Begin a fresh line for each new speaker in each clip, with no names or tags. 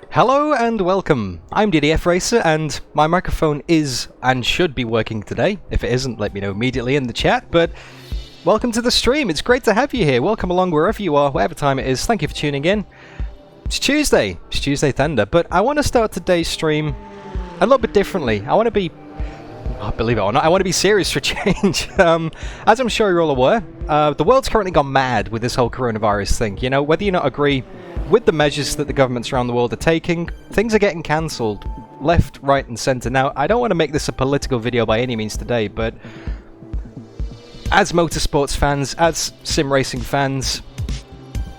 Hello and welcome. I'm DDF Racer and my microphone is and should be working today. If it isn't, let me know immediately in the chat, but welcome to the stream. It's great to have you here. Welcome along wherever you are, whatever time it is. Thank you for tuning in. It's Tuesday. It's Tuesday Thunder, but I want to start today's stream a little bit differently. I want to be, believe it or not, I want to be serious for change. As I'm sure you're all aware, the world's currently gone mad with this whole coronavirus thing. You know, whether you not agree with the measures that the governments around the world are taking, things are getting cancelled left, right and centre. Now, I don't want to make this a political video by any means today, but as motorsports fans, as sim racing fans,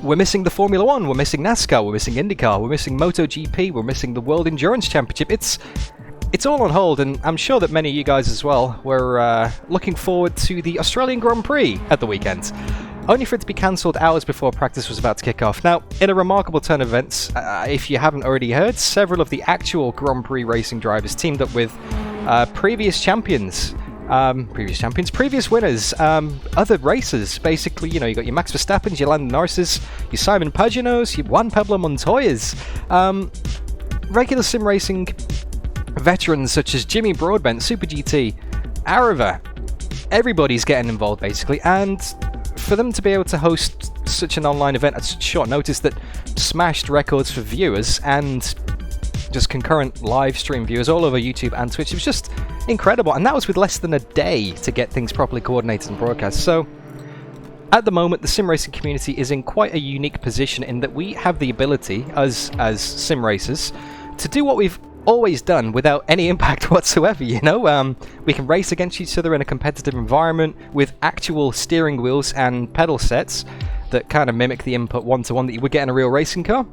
we're missing the Formula 1, we're missing NASCAR, we're missing IndyCar, we're missing MotoGP, we're missing the World Endurance Championship. It's all on hold, and I'm sure that many of you guys as well were looking forward to the Australian Grand Prix at the weekend, only for it to be cancelled hours before practice was about to kick off. Now, in a remarkable turn of events, if you haven't already heard, several of the actual Grand Prix racing drivers teamed up with previous winners, other racers. Basically, you know, you got your Max Verstappen's, your Lando Norris's, your Simon Pagino's, your Juan Pablo Montoya's, regular sim racing veterans such as Jimmy Broadbent, Super GT, Arava. Everybody's getting involved basically, and for them to be able to host such an online event at such short notice that smashed records for viewers and just concurrent live stream viewers all over YouTube and Twitch, it was just incredible. And that was with less than a day to get things properly coordinated and broadcast. So at the moment, the sim racing community is in quite a unique position in that we have the ability as sim racers to do what we've always done without any impact whatsoever, you know. We can race against each other in a competitive environment with actual steering wheels and pedal sets that kind of mimic the input one-to-one that you would get in a real racing car.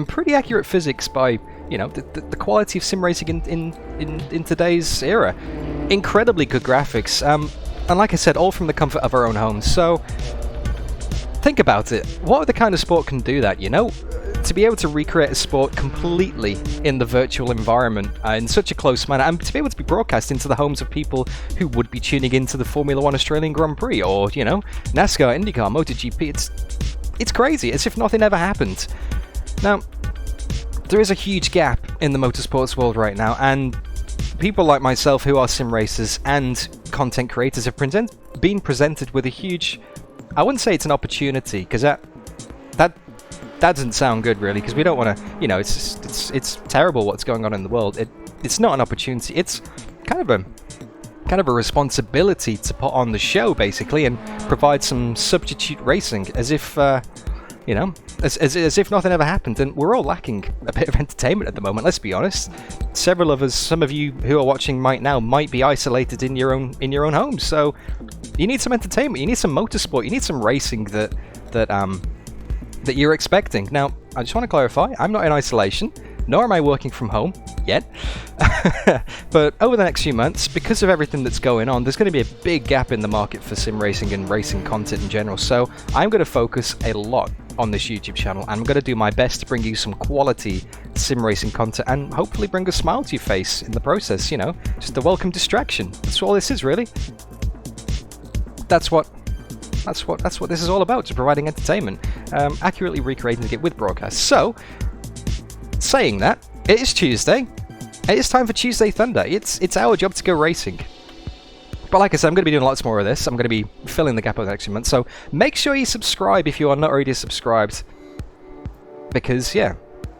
Pretty accurate physics by, you know, the quality of sim racing in today's era. Incredibly good graphics, and like I said, all from the comfort of our own homes. So think about it. What other kind of sport can do that, you know? To be able to recreate a sport completely in the virtual environment in such a close manner, and to be able to be broadcast into the homes of people who would be tuning into the Formula 1 Australian Grand Prix, or, you know, NASCAR, IndyCar, MotoGP, it's crazy, as if nothing ever happened. Now, there is a huge gap in the motorsports world right now, and people like myself who are sim racers and content creators have been presented with a huge, I wouldn't say it's an opportunity, because that doesn't sound good really, because we don't want to, you know, it's terrible what's going on in the world. It's not an opportunity, it's kind of a responsibility to put on the show basically and provide some substitute racing, as if you know, as if nothing ever happened. And we're all lacking a bit of entertainment at the moment, let's be honest. Several of us, some of you who are watching might be isolated in your own homes, so you need some entertainment, you need some motorsport, you need some racing that you're expecting. Now, I just want to clarify, I'm not in isolation, nor am I working from home yet. But over the next few months, because of everything that's going on, there's going to be a big gap in the market for sim racing and racing content in general. So I'm going to focus a lot on this YouTube channel, and I'm going to do my best to bring you some quality sim racing content and hopefully bring a smile to your face in the process, you know, just a welcome distraction. That's all this is, really. That's what this is all about, just providing entertainment, accurately recreating it with broadcasts. So, saying that, it is Tuesday. It is time for Tuesday Thunder. It's our job to go racing. But like I said, I'm going to be doing lots more of this. I'm going to be filling the gap over the next few months. So make sure you subscribe if you are not already subscribed, because yeah,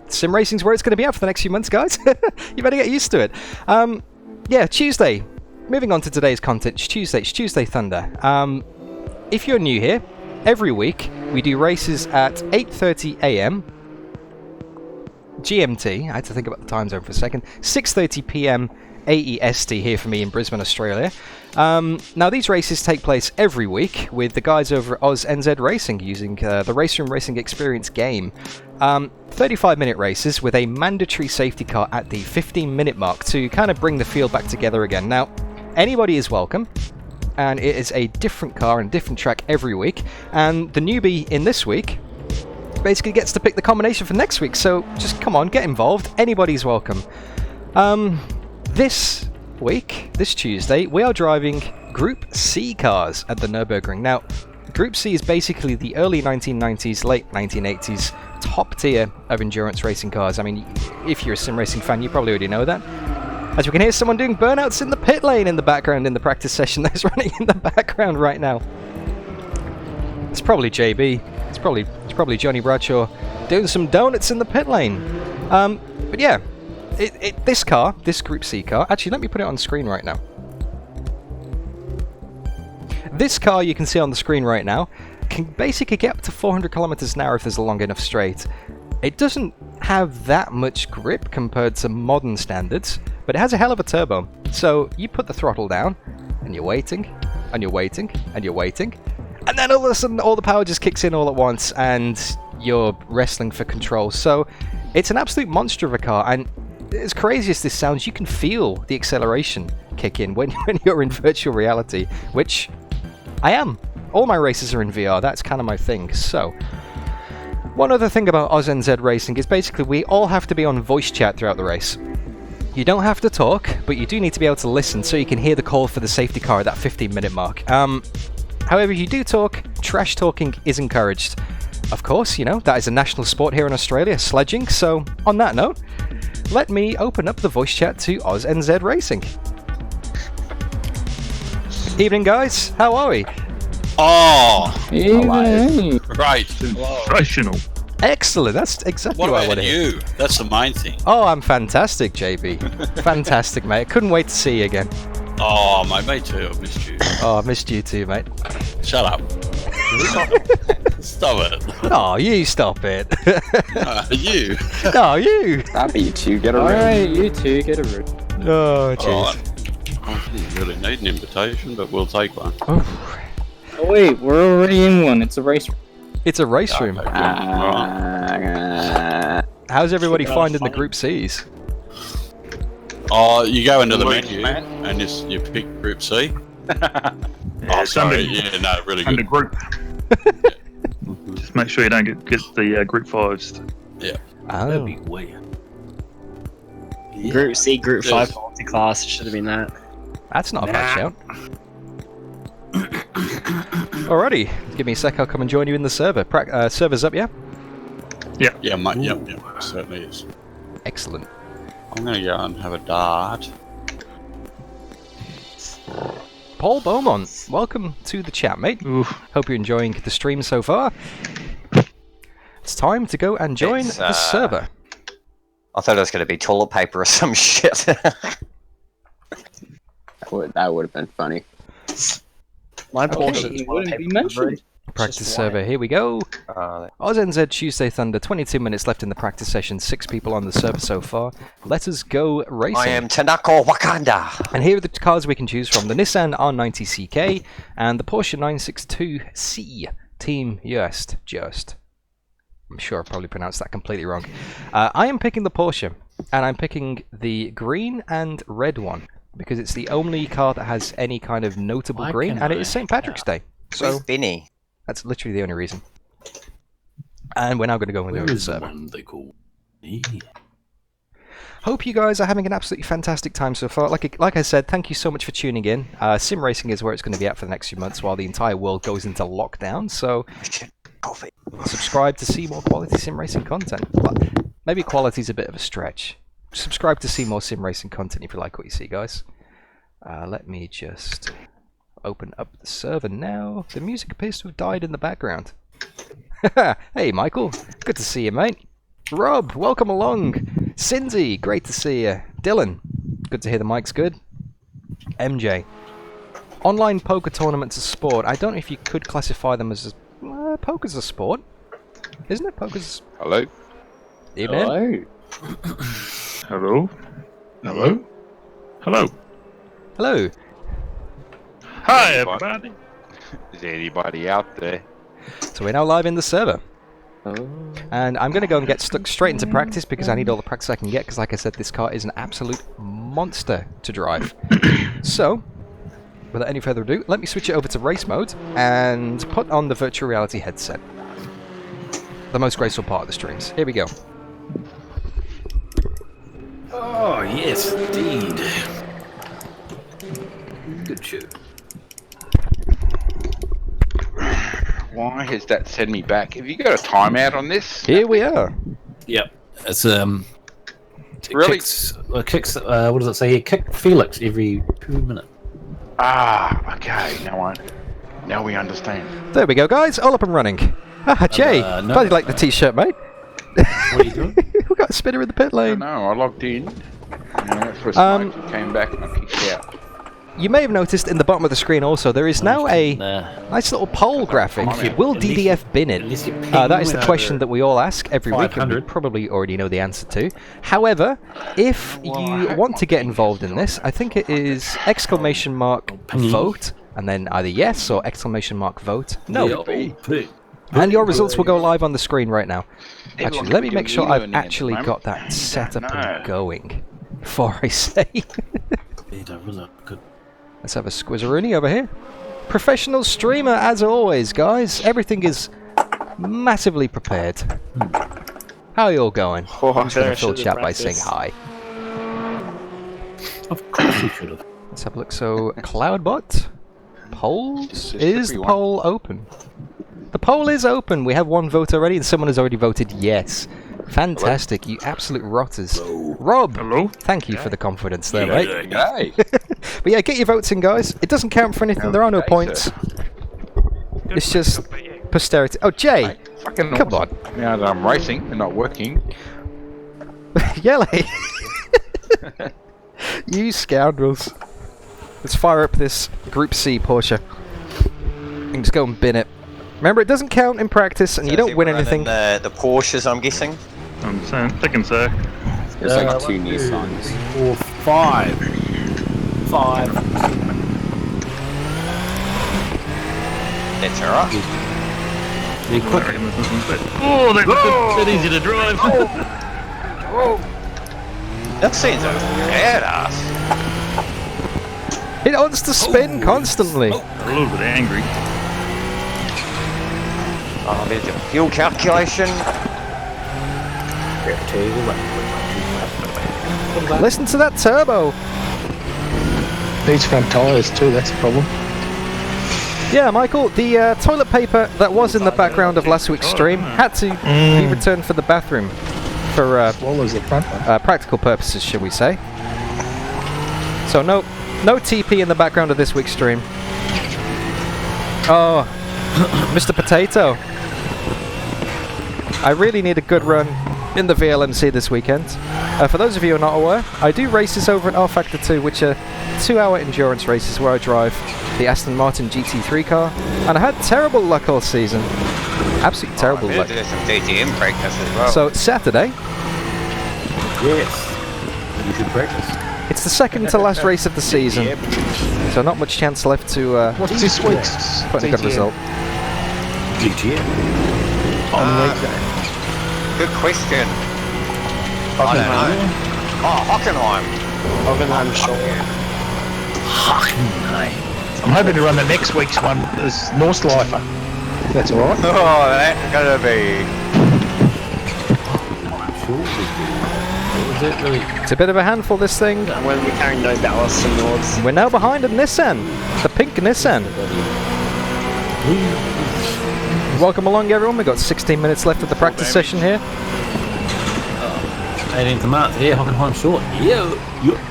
sim racing's where it's going to be at for the next few months, guys. You better get used to it. Yeah, Tuesday. Moving on to today's content. It's Tuesday Thunder. If you're new here, every week we do races at 8:30 AM GMT. I had to think about the time zone for a second. 6:30 PM AEST here for me in Brisbane, Australia. Now these races take place every week with the guys over at AUS-NZ Racing using the RaceRoom Racing Experience game. 35-minute races with a mandatory safety car at the 15-minute mark to kind of bring the field back together again. Now, anybody is welcome, and it is a different car and different track every week, and the newbie in this week basically gets to pick the combination for next week. So just come on, get involved, anybody's welcome. This week, this Tuesday, we are driving Group C cars at the Nurburgring. Now, Group C is basically the early 1990s, late 1980s top tier of endurance racing cars. I mean, if you're a sim racing fan, you probably already know that. As we can hear someone doing burnouts in the pit lane in the background in the practice session that's running in the background right now. It's probably JB. It's probably Johnny Bradshaw doing some donuts in the pit lane. But yeah, this car, this Group C car, actually let me put it on screen right now. This car you can see on the screen right now can basically get up to 400 kilometers an hour if there's a long enough straight. It doesn't have that much grip compared to modern standards, but it has a hell of a turbo. So you put the throttle down, and you're waiting, and you're waiting, and you're waiting, and then all of a sudden all the power just kicks in all at once, and you're wrestling for control. So it's an absolute monster of a car, and as crazy as this sounds, you can feel the acceleration kick in when you're in virtual reality, which I am. All my races are in VR, that's kind of my thing. So, one other thing about AUS-NZ Racing is basically we all have to be on voice chat throughout the race. You don't have to talk, but you do need to be able to listen so you can hear the call for the safety car at that 15-minute mark. However, if you do talk, trash talking is encouraged. Of course, you know, that is a national sport here in Australia, sledging, so on that note, let me open up the voice chat to AUS-NZ Racing. Evening, guys. How are we?
Oh,
Evening.
right.
Sensational.
Excellent. That's exactly
What
what I
about
want to hear.
you? That's the main thing.
Oh, I'm fantastic, JB. Fantastic, mate. I couldn't wait to see you again.
Oh, mate, me too. I missed you.
Oh, I missed you too, mate.
Shut up. Stop it.
Oh, you stop it.
You.
No, you.
Stop it, you two. Get a room.
Alright, you two get a room.
Oh,
All
jeez.
right. I didn't really need an invitation, but we'll take one.
Oh,
Oh wait, we're already in one. It's a race.
it's a race room.
Okay, all right.
How's everybody finding the Group Cs?
Oh, you go into the menu and you pick Group C. Oh, sorry. Yeah, no, really
Under
good.
group. Just make sure you don't get the group 5s.
Yeah.
Oh,
weird.
Group C, Group
Yes.
5 multi-class. It should have been that.
that's not a bad shout. Alrighty, give me a sec. I'll come and join you in the server. Server's up, yeah?
Yeah, mate. Yep, certainly is.
Excellent.
I'm going to go and have a dart.
Paul Beaumont, welcome to the chat, mate.
Oof.
Hope you're enjoying the stream so far. It's time to go and join
It's,
the server.
I thought it was going to be toilet paper or some shit.
That would have been funny.
My
It wouldn't be mentioned.
Practice server, here we go. AUS-NZ Tuesday Thunder, 22 minutes left in the practice session, 6 people on the server so far. Let us go racing.
I am Tanako Wakanda.
And here are the cars we can choose from. The Nissan R90CK and the Porsche 962C Team Just. I'm sure I probably pronounced that completely wrong. I am picking the Porsche, and I'm picking the green and red one, because it's the only car that has any kind of notable green, and it is St. Patrick's Day. So
Where's Benny?
that's literally the only reason. And we're now going to go into the server. Hope you guys are having an absolutely fantastic time so far. Like I said, thank you so much for tuning in. Sim racing is where it's going to be at for the next few months while the entire world goes into lockdown. So
Coffee.
subscribe to see more quality sim racing content. But maybe quality is a bit of a stretch. Subscribe to see more sim racing content if you like what you see, guys. Let me just open up the server now. The music appears to have died in the background. Hey, Michael. Good to see you, mate. Rob, welcome along. Cindy, great to see you. Dylan, good to hear the mic's good. MJ. Online poker tournaments are sport. I don't know if you could classify them as poker's a sport. Isn't it? Poker's...
Hello?
Evening.
Hello? Hello? Hello?
Hello.
Hi, everybody.
Is anybody out there?
So we're now live in the server. And I'm going to go and get stuck straight into practice because I need all the practice I can get because, like I said, this car is an absolute monster to drive. So, without any further ado, let me switch it over to race mode and put on the virtual reality headset. The most graceful part of the streams. Here we go.
Oh, yes, indeed. Good show.
Why has that sent me back? Have you got a timeout on this?
Here we are.
Yep. It's it
Really?
kicks. What does it say here? Kick Felix every 2 minutes.
Ah, okay. Now we understand.
There we go, guys. All up and running. Ah, Jay.
no.
Glad you like the t-shirt, mate.
What are you doing?
We've got a spinner in the pit
I
lane.
know. I logged in. And I went for a smoke and came back and I kicked out.
You may have noticed in the bottom of the screen also there is now a
Nah.
nice little poll graphic. Will
At least-
DDF bin it?
at least you ping
That is the
without
question
a
that we all ask every week, and we
500.
probably already know the answer to. However, if you want to get involved in this, I think it is exclamation mark vote, and then either yes or exclamation mark vote. No. And your results will go live on the screen right now. Actually, let me make sure I've actually got that set up and going before I say. Let's have a squizzeroonie over here. Professional streamer, as always, guys. Everything is massively prepared. How are you all going? I'm just going to fill chat by saying hi.
Of course you should have.
Let's have a look. So, Cloudbot, polls.
Just
Is the
everyone.
poll open? The poll is open. We have one vote already, and someone has already voted yes. Fantastic, you absolute rotters. Rob,
Hello?
thank you for the confidence there, mate.
Hey.
But yeah, get your votes in, guys. It doesn't count for anything. There are no
Okay,
points.
sir.
It's just posterity. Oh, Jay,
Fucking
come
awesome.
on.
Now that I'm racing and not working.
Yelly. You scoundrels. Let's fire up this Group C Porsche. And just go and bin it. Remember, it doesn't count in practice, and you don't win anything.
The Porsches, I'm guessing.
I'm thinking so.
There's like 2 Nissans.
4, 5. 5.
That's alright.
They're quick.
Oh, that's easy to drive.
That seems a badass.
It wants to spin constantly.
A little bit angry.
Oh, there's a fuel calculation.
Listen to that turbo.
Needs front tyres too, that's a problem.
Yeah, Michael, the toilet paper that was in the background of last week's stream had to be returned for the bathroom for
Swallows the front one.
practical purposes, shall we say. So no TP in the background of this week's stream. Oh, Mr. Potato. I really need a good run in the VLMC this weekend. For those of you who are not aware, I do races over at R Factor 2, which are 2-hour endurance races where I drive the Aston Martin GT3 car, and I had terrible luck all season. Absolutely terrible
We'll
luck.
do some DTM practice as well.
So Saturday,
Yes. You should practice.
it's the second to last race of the season, so not much chance left to
What's this week's
put in a good result.
GTM.
on weekday?
Good question. I don't know. Oh, Hockenheim.
Hockenheim short. I'm hoping to run the next week's one as Northlifer. If that's alright.
Oh, that's gonna be.
Is it really?
It's a bit of a handful, this thing.
I'm going to be carrying no ballast and Nords.
We're now behind a Nissan, the pink Nissan. Welcome along, everyone. We've got 16 minutes left of the practice session here.
18th of March. Yeah, Hockenheim short. Yeah.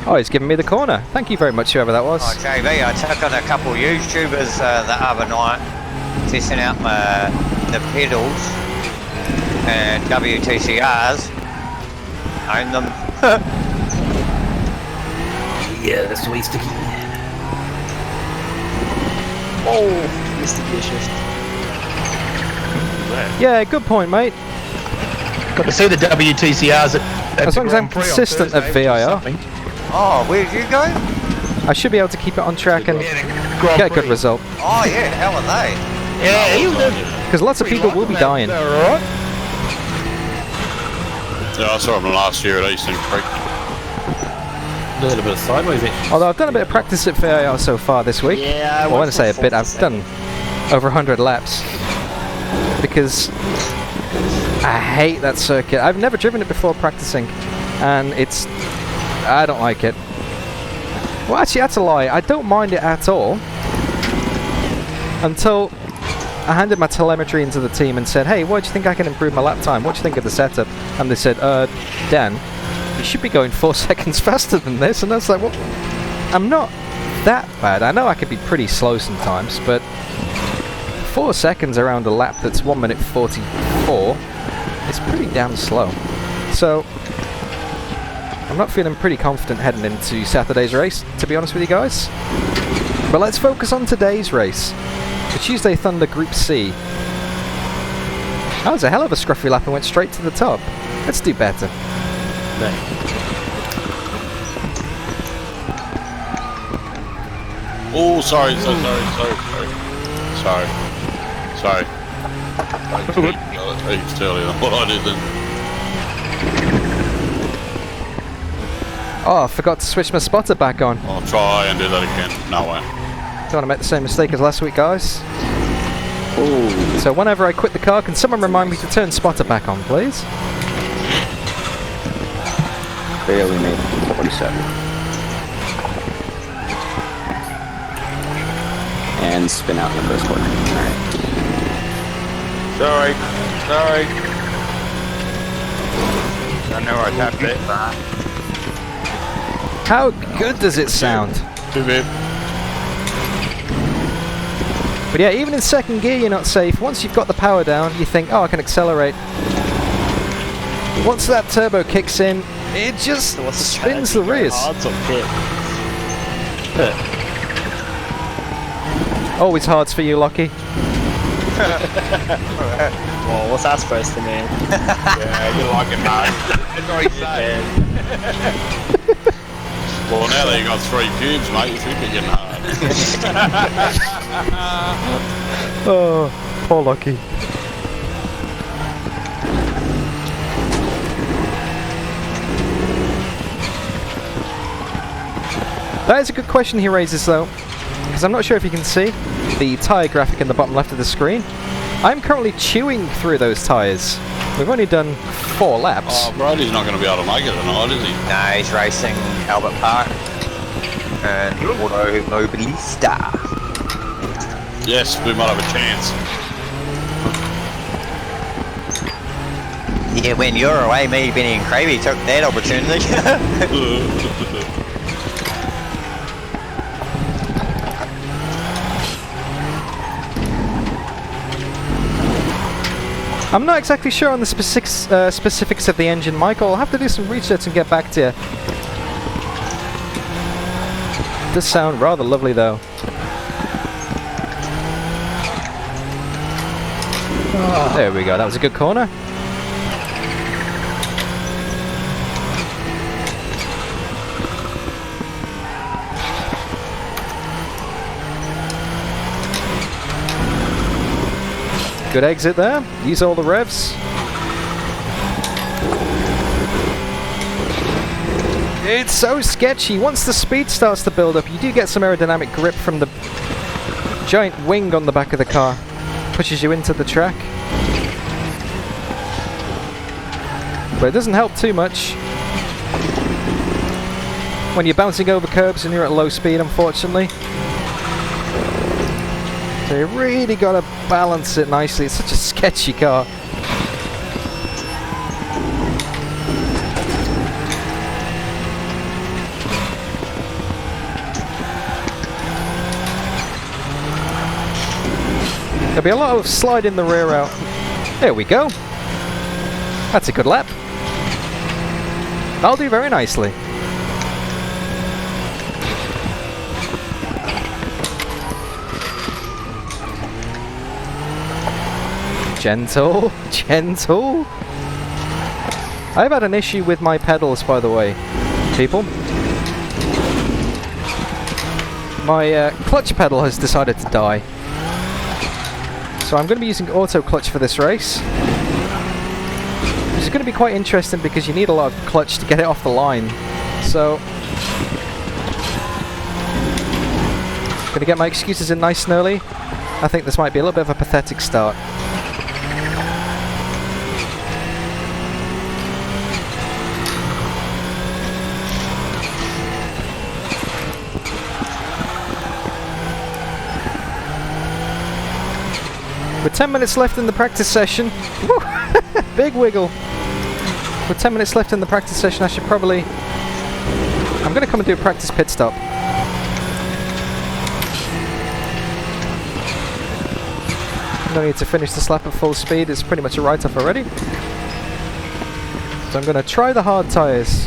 Oh, he's giving me the corner. Thank you very much, whoever that was.
Oh, JB, I took on a couple of YouTubers the other night, testing out the pedals and WTCRs. Own them.
Yeah, that's sweet sticky.
Oh, Mr. Vicious.
Yeah, good point, mate.
Got to see the WTCRs at
As
the
long as I'm
Grand Prix on
consistent at
Thursday, which is
VIR.
something.
Oh, where'd you go?
I should be able to keep it on track and
Yeah, the Grand
get a good
Prix.
result.
Oh, yeah, how are they?
Yeah, he was
Because lots of people will be dying.
alright.
Yeah, I saw him last year at Eastern Creek.
A little bit of sideways action.
Although I've done a bit of practice at VIR so far this week.
Yeah,
Well, I want to say a bit, I've done over 100 laps. Because I hate that circuit. I've never driven it before practicing. And I don't like it. Well, actually, that's a lie. I don't mind it at all. Until I handed my telemetry into the team and said, hey, what do you think I can improve my lap time? What do you think of the setup? And they said, Dan, you should be going 4 seconds faster than this. And I was like, well, I'm not that bad. I know I could be pretty slow sometimes, but 4 seconds around a lap that's 1 minute 44 is pretty damn slow. So I'm not feeling pretty confident heading into Saturday's race, to be honest with you guys. But let's focus on today's race. The Tuesday Thunder Group C. That was a hell of a scruffy lap and went straight to the top. Let's do better.
Oh, sorry. It's earlier than what I did then.
Oh, I forgot to switch my spotter back on.
I'll try and do that again. No way.
Don't want to make the same mistake as last week, guys.
Ooh.
So whenever I quit the car, can someone remind me to turn spotter back on, please?
Barely made 47. And spin out in the first corner. Alright.
Sorry. I know I tapped it.
How good does it sound? But yeah, even in second gear you're not safe. Once you've got the power down, you think, oh, I can accelerate. Once that turbo kicks in, it just spins the rears. Always hards for you, Lockie.
Well, what's that supposed to mean?
Yeah, you like it, man. That's what he's saying.
Well, now that you got 3 cubes, mate, you should be getting hard.
Oh, poor Lockie. That is a good question he raises, though, because I'm not sure if you can see the tyre graphic in the bottom left of the screen. I'm currently chewing through those tyres. We've only done 4 laps.
Oh, Brody's not going to be able to make it tonight, is he?
No, he's racing Albert Park and Automobilista.
Yes, we might have a chance.
Yeah, when you're away, me, Benny and Cravey took that opportunity.
I'm not exactly sure on the specifics of the engine, Michael. I'll have to do some research and get back to you. Does sound rather lovely, though. Oh, there we go. That was a good corner. Good exit there. Use all the revs. It's so sketchy. Once the speed starts to build up, you do get some aerodynamic grip from the giant wing on the back of the car. Pushes you into the track. But it doesn't help too much when you're bouncing over curbs and you're at low speed, unfortunately. So you really got to balance it nicely. It's such a sketchy car. There'll be a lot of sliding the rear out. There we go. That's a good lap. That'll do very nicely. Gentle, gentle. I've had an issue with my pedals, by the way, people. My clutch pedal has decided to die. So I'm going to be using auto clutch for this race. Which is going to be quite interesting because you need a lot of clutch to get it off the line. So going to get my excuses in nice and early. I think this might be a little bit of a pathetic start. With 10 minutes left in the practice session, woo, big wiggle. With 10 minutes left in the practice session, I should probably... I'm going to come and do a practice pit stop. No need to finish this lap at full speed, it's pretty much a write-off already. So I'm going to try the hard tyres.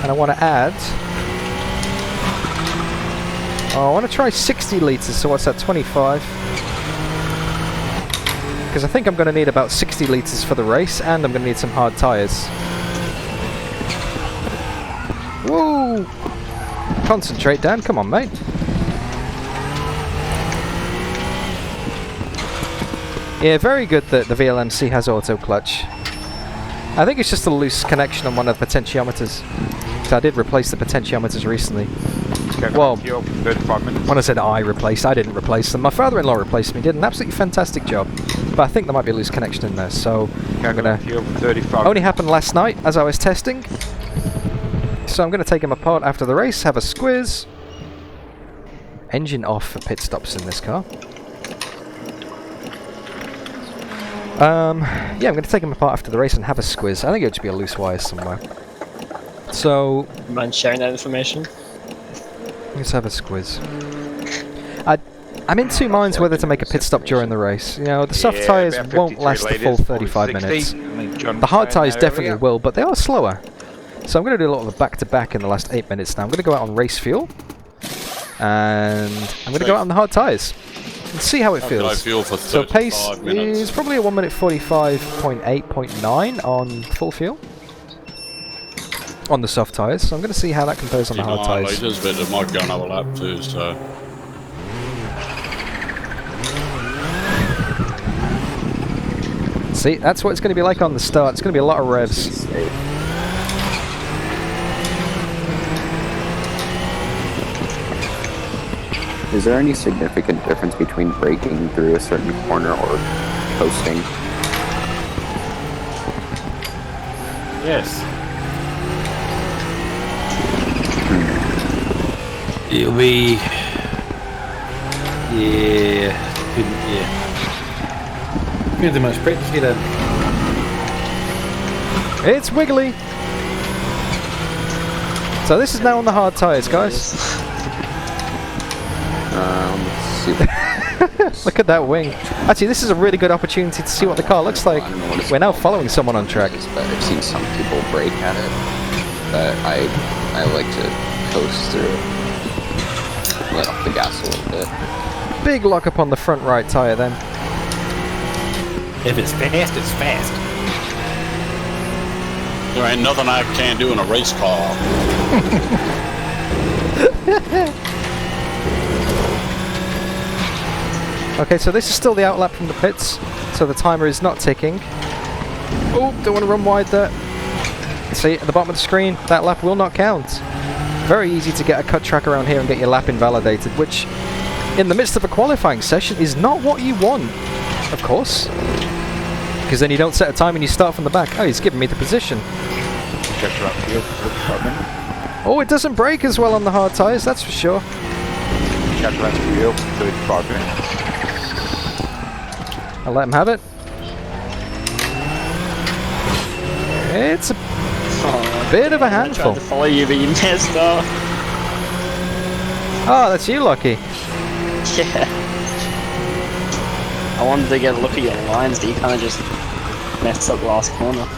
And I want to add... Oh, I want to try 60 litres, so what's that, 25? Because I think I'm going to need about 60 litres for the race, and I'm going to need some hard tyres. Whoa! Concentrate, Dan, come on, mate. Yeah, very good that the VLMC has auto clutch. I think it's just a loose connection on one of the potentiometers. So I did replace the potentiometers recently. Well, when I said I replaced, I didn't replace them. My father-in-law replaced me, did an absolutely fantastic job. But I think there might be a loose connection in there, so I'm gonna... Only happened last night as I was testing. So I'm gonna take them apart after the race, have a squiz. Engine off for pit stops in this car. Yeah, I'm going to take them apart after the race and have a squiz. I think it'll just be a loose wire somewhere. So...
Mind sharing that information?
Let's have a squiz. I'm in two minds whether to make a pit stop during the race. You know, the soft tyres won't last the full 35 minutes. The hard tyres definitely will, but they are slower. So I'm going to do a lot of a back-to-back in the last 8 minutes now. I'm going to go out on race fuel. And I'm going to go out on the hard tyres. And see how it feels. So pace is probably a 1 minute 45.8.9 on full fuel. On the soft tyres. So I'm going to see how that compares on the hard tyres.
But it might go another lap too, so...
See, that's what it's going to be like on the start. It's going to be a lot of revs.
Is there any significant difference between braking through a certain corner or coasting?
Yes. It'll be... Yeah. Depends how much practice you done.
It's wiggly. So this is now on the hard tyres, guys.
Let's see.
Look at that wing. Actually, this is a really good opportunity to see what the car looks like. We're now following someone on track.
But I've seen some people brake at it, but I like to coast through, let off the gas a little bit.
Big lock up on the front right tyre then.
If it's fast, it's fast.
There ain't nothing I can do in a race car.
Okay, so this is still the outlap from the pits, so the timer is not ticking. Oh, don't want to run wide there. See, at the bottom of the screen, that lap will not count. Very easy to get a cut track around here and get your lap invalidated, which, in the midst of a qualifying session, is not what you want, of course. Because then you don't set a time and you start from the back. Oh, he's giving me the position. Oh, it doesn't brake as well on the hard tyres, that's for sure. I'll let him have it. It's a bit of a handful.
I tried to follow you, but you messed up.
Oh, that's you, Lucky.
Yeah. I wanted to get a look at your lines, but you kind of just messed up the last corner.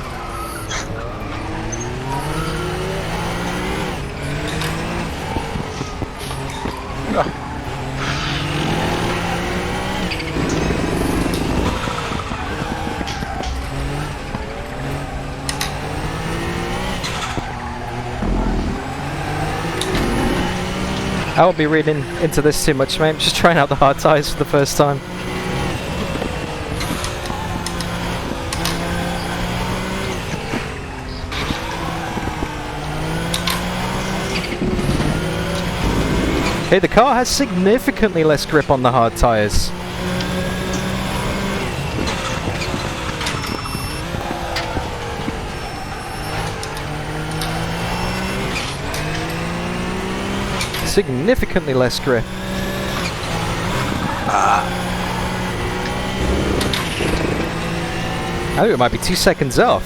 I won't be reading into this too much, mate. I'm just trying out the hard tyres for the first time. Okay, the car has significantly less grip on the hard tyres. Significantly less grip. I think it might be 2 seconds off.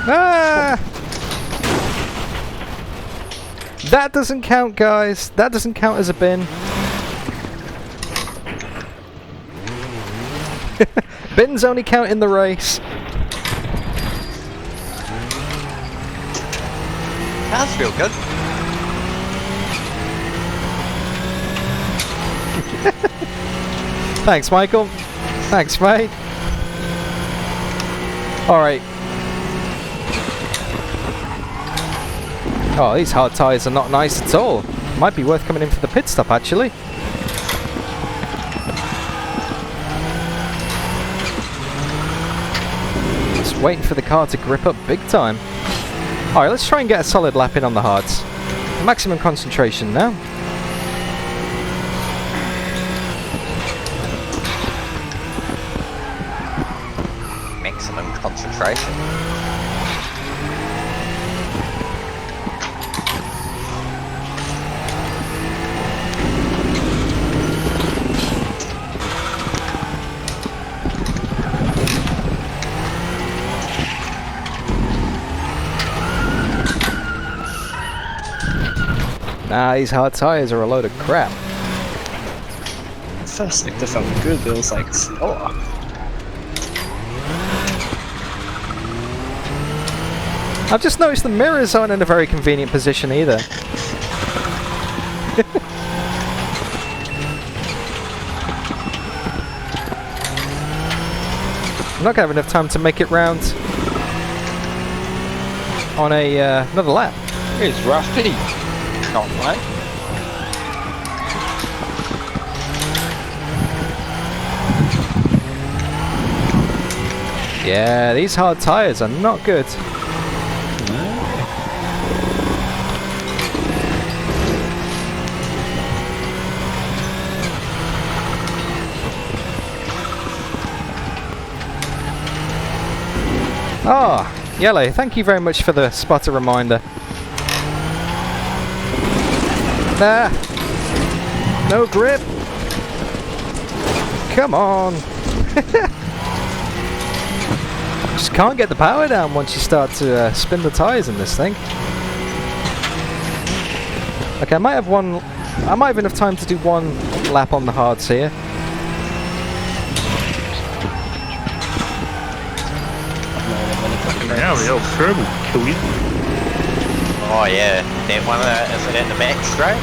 Ah! That doesn't count, guys. That doesn't count as a bin. Bins only count in the race.
Cars feel good.
Thanks, Michael. Thanks, mate. Alright. Oh, these hard tyres are not nice at all. Might be worth coming in for the pit stop, actually. Just waiting for the car to grip up big time. Alright, let's try and get a solid lap in on the hards. Maximum concentration now.
Maximum concentration.
Nah, these hard tyres are a load of crap.
First sector felt good, but it was like, oh.
I've just noticed the mirrors aren't in a very convenient position either. I'm not going to have enough time to make it round on a another lap.
It's rusty. Not mate.
Yeah, these hard tyres are not good. Ah, Yellow, thank you very much for the spotter reminder. Nah. No grip. Come on. Just can't get the power down once you start to spin the tyres in this thing. Okay, I might have enough time to do one lap on the hards here.
Now the old turbo will kill you.
Oh yeah, that one, is it in the back straight?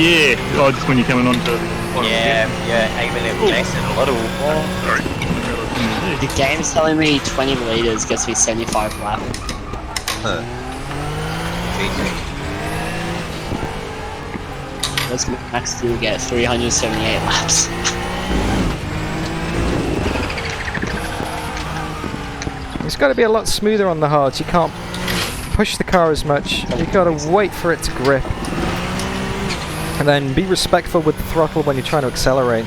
Yeah, oh, just when you're coming onto the
Yeah, aiming at gas in a little.
Sorry.
The game's telling me 20 litres gets me 75 lap. Let's max to get 378 laps.
It's got to be a lot smoother on the hards. You can't push the car as much. You've got to wait for it to grip. And then be respectful with the throttle when you're trying to accelerate.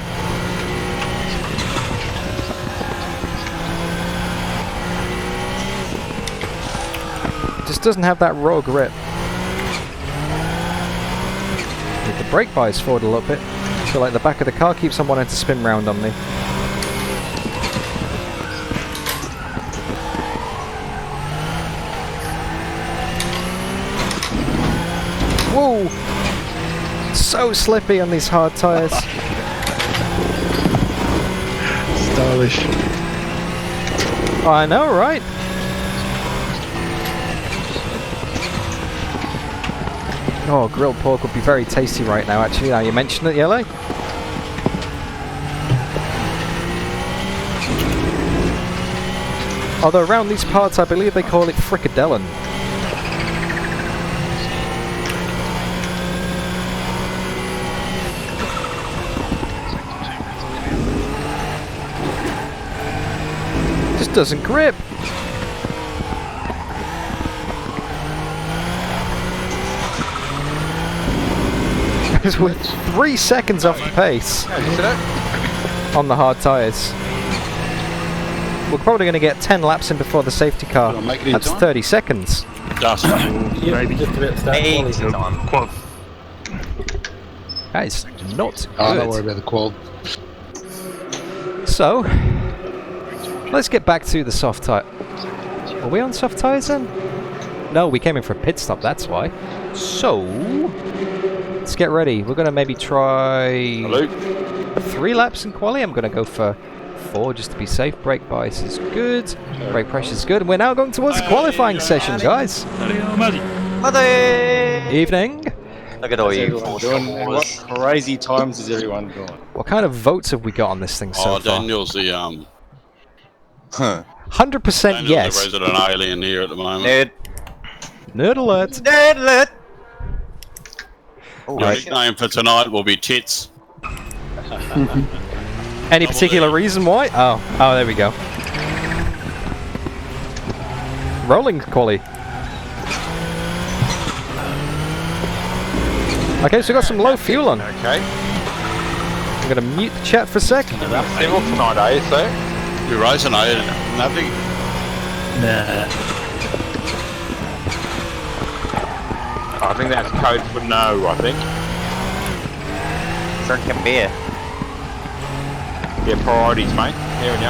It just doesn't have that raw grip. With the brake bias forward a little bit. I feel like the back of the car keeps on wanting to spin round on me. Whoa! So slippy on these hard tyres.
Stylish.
I know, right? Oh, grilled pork would be very tasty right now, actually, now you mention it, Yellow. Although around these parts, I believe they call it fricadellen. Just doesn't grip. We're 3 seconds off the pace on the hard tyres. We're probably going to get 10 laps in before the safety car. That's 30 seconds.
Dust.
Maybe.
Just about to start quality.
Quite.
That is not
Oh,
good.
don't worry about the qual.
So, let's get back to the soft tire. Are we on soft tires then? No, we came in for a pit stop, that's why. So, let's get ready. We're going to maybe try 3 laps in quali. I'm going to go for 4 just to be safe. Brake bias is good. Brake pressure is good. And we're now going towards the qualifying session, guys. Evening.
Look at all you.
What crazy times is everyone doing?
What kind of votes have we got on this thing so far?
Daniel's the
100% yes.
the resident alien here at the moment.
Nerd alert.
Nerd alert.
Your nickname for tonight will be Tits.
Any particular reason why? Oh, there we go. Rolling quali. Okay, so we got some low fuel on.
Okay.
I'm gonna mute the chat for a sec.
Civil tonight, eh, so?
You're racing, nothing.
Nah.
I think that's code for no, I think.
Drinking beer.
Yeah, priorities, mate. Here and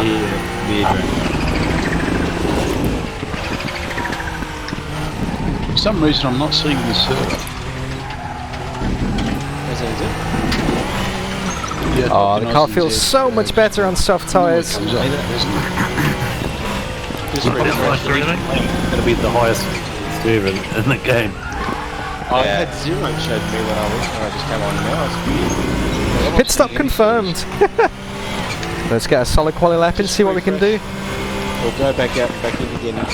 For some reason, I'm not seeing the server. Yeah,
Oh, the car feels so much better on soft tires.
It'll be the highest server in the game.
I had 0 showed me when I just came on now. It's weird.
Pit stop confirmed. Let's get a solid quali lap and see what we can do.
We'll go back out and back in again and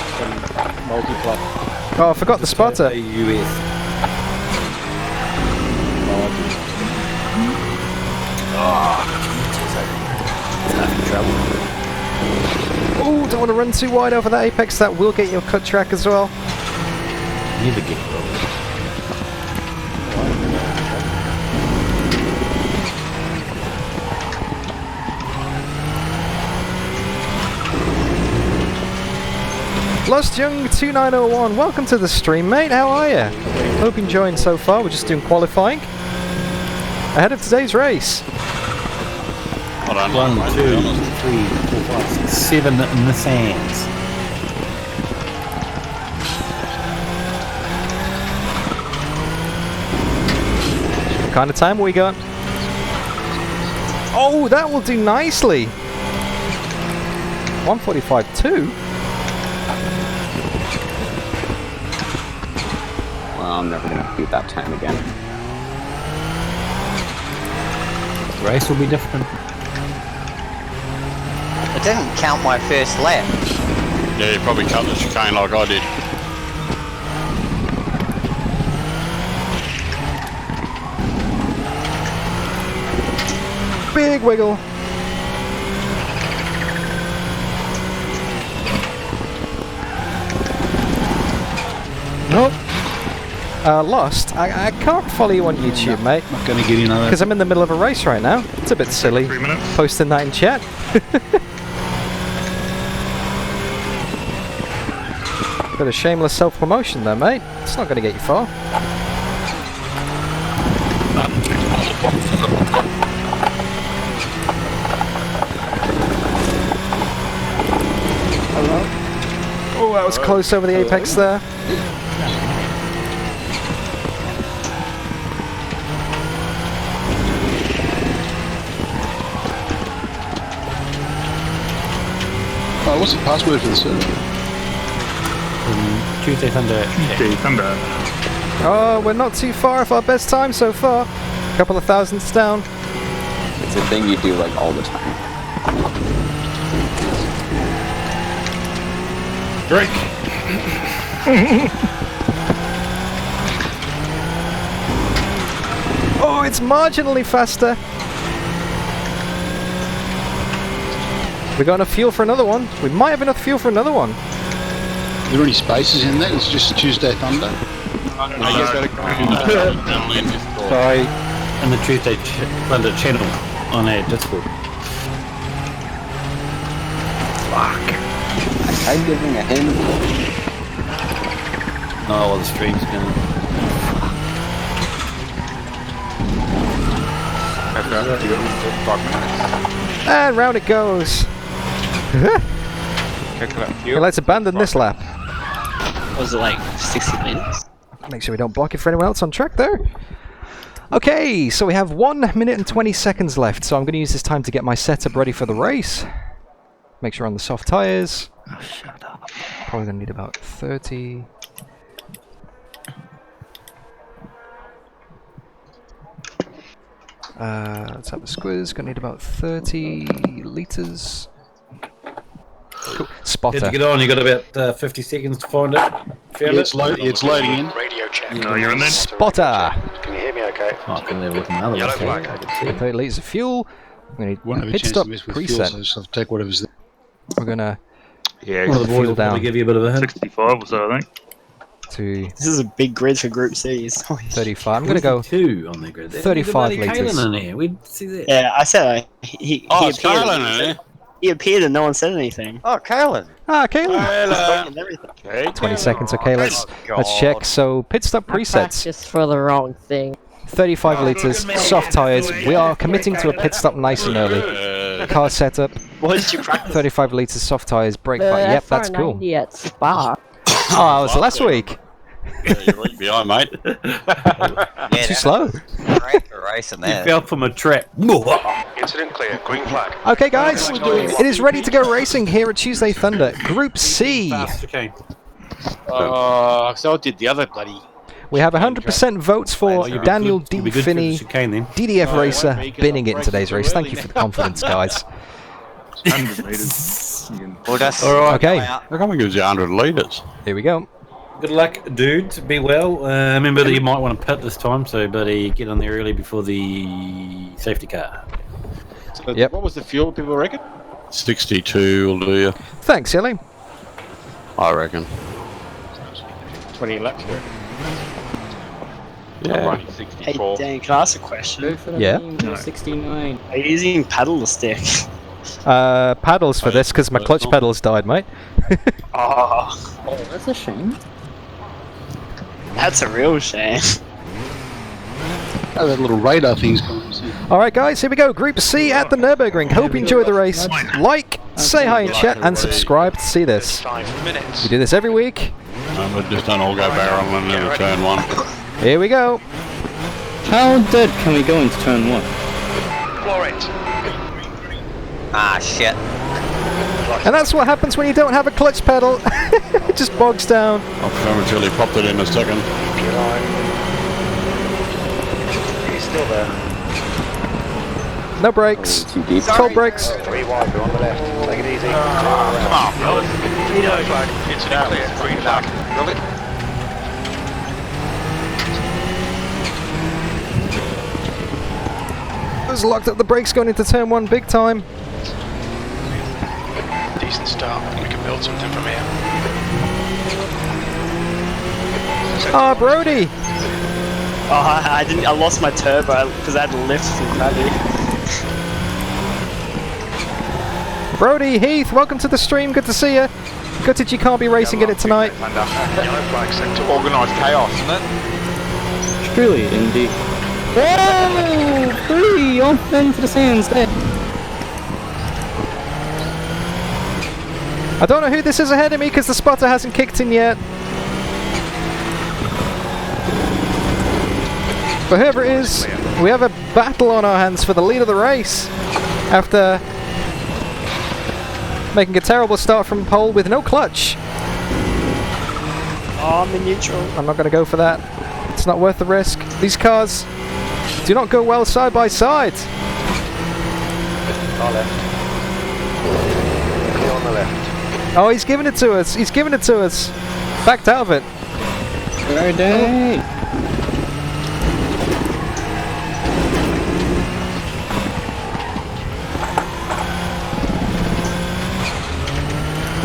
multiply.
Oh, I forgot the spotter. Oh, don't want to run too wide over that apex. That will get your cut track as well.
Neither get rolled.
Lost Young 2901, welcome to the stream, mate. How are you? Hope you're enjoying so far. We're just doing qualifying ahead of today's race.
Hold on,
1,
mate,
2,
to be honest.
3, 4, 5, 6, 7 Nissans.
What kind of time we got? Oh, that will do nicely. 1:45.2.
Well, I'm never gonna beat that time again.
The race will be different.
It didn't count my first lap.
Yeah, you probably cut the chicane like I did.
Big wiggle. Nope. Lost. I can't follow you on YouTube, mate.
Not going to get in on that.
Because I'm in the middle of a race right now. It's a bit silly.
3 minutes.
Posting that in chat. Bit of shameless self-promotion there, mate. It's not going to get you far. Oh, that was close over the apex there.
Oh, what's the password for the server?
Tuesday Thunder.
Tuesday Thunder.
Oh, we're not too far off our best time so far. Couple of thousandths down.
It's a thing you do like all the time.
Drink.
Oh, it's marginally faster. We got enough fuel for another one. We might have enough fuel for another one.
Are there any spaces in that? It's just Tuesday Thunder.
Sorry, in the Tuesday Thunder channel on our Discord.
I tried giving a hint.
No, all the streams going.
And round it goes. Okay, let's abandon this lap.
Was it like 60 meters?
Make sure we don't block it for anyone else on track there. Okay, so we have 1 minute and 20 seconds left, so I'm going to use this time to get my setup ready for the race. Make sure we're on the soft tyres.
Oh, shut up.
Probably going to need about 30. Let's have a squiz. Going to need about 30 litres. Cool. Spotter.
Get on, you got about 50 seconds to find it.
It's loading in.
Radio check.
Oh, you're in there?
Spotter.
Can you hear me okay?
Oh, I can live with another
Yellow
one.
flag.
I can see.
30 litres of fuel. We're going
Won't
to
have
need
a
pit
chance
stop
to mess with fuel, so
preset.
I just have to take whatever's there.
We're going to
One of the boys
fuel
will probably
down
give you a bit of a hint.
65 or so, I think.
to
This is a big grid for Group C's.
35. I'm going to go
2 on the grid.
35 litres.
In here. We'd see that.
Yeah, I said he
Oh,
he
it's
appeared.
Carlin in there.
He appeared and no one said anything.
Oh, Kalen.
Ah, Caleb.
And everything.
20 seconds. Okay, let's check. So pit stop presets.
Just for the wrong thing.
35 litres, soft tyres. We are committing to a pit stop nice and early. Car setup.
What did you practice?
35 litres, soft tyres, brake fight. Yep, that's cool.
R90 at Spa.
Oh, it was last week.
Yeah, you're right behind, mate.
Too slow.
Great for racing
You
there.
fell from a trap.
Incident clear. Green flag.
Okay, guys, it is ready to go racing here at Tuesday Thunder. Group C.
Okay.
So I did the other bloody.
We have 100% votes for Daniel D.
You'll be good for the
Finney,
chicane then.
DDF racer, binning it in today's race. Thank you for the confidence, guys.
100 meters.
Well, that's
Okay,
How come it gives you 100 litres?
here we go.
Good luck, dudes. Be well. Remember that you might want to pit this time, so buddy, get on there early before the safety car.
So
Yep.
What was the fuel, people reckon?
62 will do you,
Thanks, Ellie.
I reckon.
20 laps.
Yeah.
Running
Hey
64.
Dan, can I ask a question?
Yeah.
69.
Are you using paddle or stick?
Paddles for this because my clutch pedals died, mate.
Oh,
Oh, that's a shame.
that's a real shame.
Oh, that little radar thing's going.
All right, guys, here we go. Group C at the Nurburgring. Hope you enjoy the race. Like, say hi in chat, and subscribe to see this.
5 minutes.
We do this every week.
We just don't all go barrel and then turn one.
Here we go.
How dead can we go into turn 1?
Floor it.
ah shit.
And that's what happens when you don't have a clutch pedal. It just bogs down.
I'll come until he popped it in a second.
He's still there.
No brakes.
Too deep.
12 brakes.
3 wide, we're on the left. Take it easy. Come on, fellas. Yellow flag. Incident clear. Green flag. Love it.
It was locked up the brakes going into turn 1 big time.
Decent start. We can build something from here.
Ah, Brody.
Oh, I didn't. I lost my turbo because I had to lift from gravity.
Brody, Heath, welcome to the stream. Good to see you. Gutted you can't be racing in it tonight.
Yellow flag set to organised chaos, isn't it?
Truly, indeed. Whoa! 3 off into the sands there.
I don't know who this is ahead of me because the spotter hasn't kicked in yet. But whoever it is, we have a battle on our hands for the lead of the race. After making a terrible start from pole with no clutch.
Oh, I'm in neutral.
I'm not going to go for that. It's not worth the risk. These cars do not go well side by side.
Our left. Clear on the left.
Oh, he's giving it to us. He's giving it to us. Backed out of it.
Friday.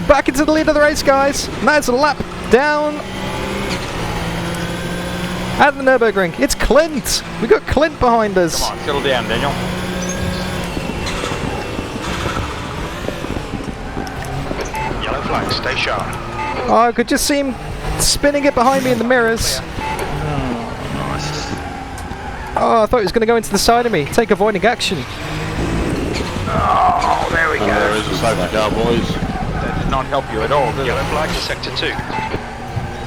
Back into the lead of the race, guys. And that's a lap down at the Nurburgring. It's Clint. We got Clint behind us.
Come on, settle down, Daniel. Yellow flag, stay sharp.
Oh, I could just see him spinning it behind me in the mirrors. Oh, I thought he was going to go into the side of me. Take avoiding action.
Oh, there we go.
There is a safety car, boys.
That did not help you at all, did it? Yellow flag to sector 2.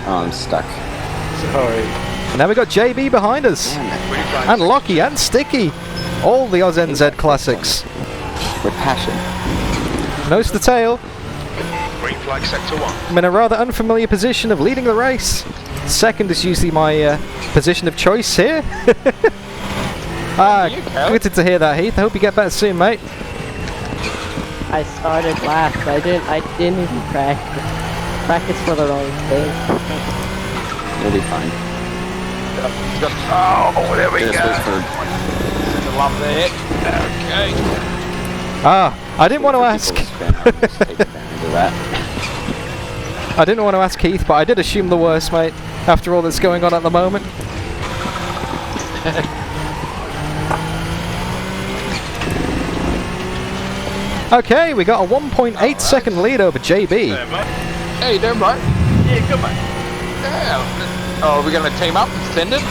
Oh, I'm stuck.
Sorry.
And now we got JB behind us. And Lockie and Sticky. All the AUS-NZ classics.
With passion.
Nose to tail.
Green flag sector 1.
I'm in a rather unfamiliar position of leading the race. Second is usually my position of choice here. Good to hear that, Heath. I hope you get better soon, mate.
I started last. I didn't even practice. Practice for the wrong thing.
You'll be fine.
Oh, there we
Just
go.
wait for
The lump there. Okay.
I didn't want to ask.
people to spin out and just take advantage of that.
I didn't want to ask Heath, but I did assume the worst, mate. After all that's going on at the moment. Okay, we got a 1.8 second lead over JB.
Hey, there, mate.
Yeah, good, mate.
Yeah. Oh, are we going to team up and send it?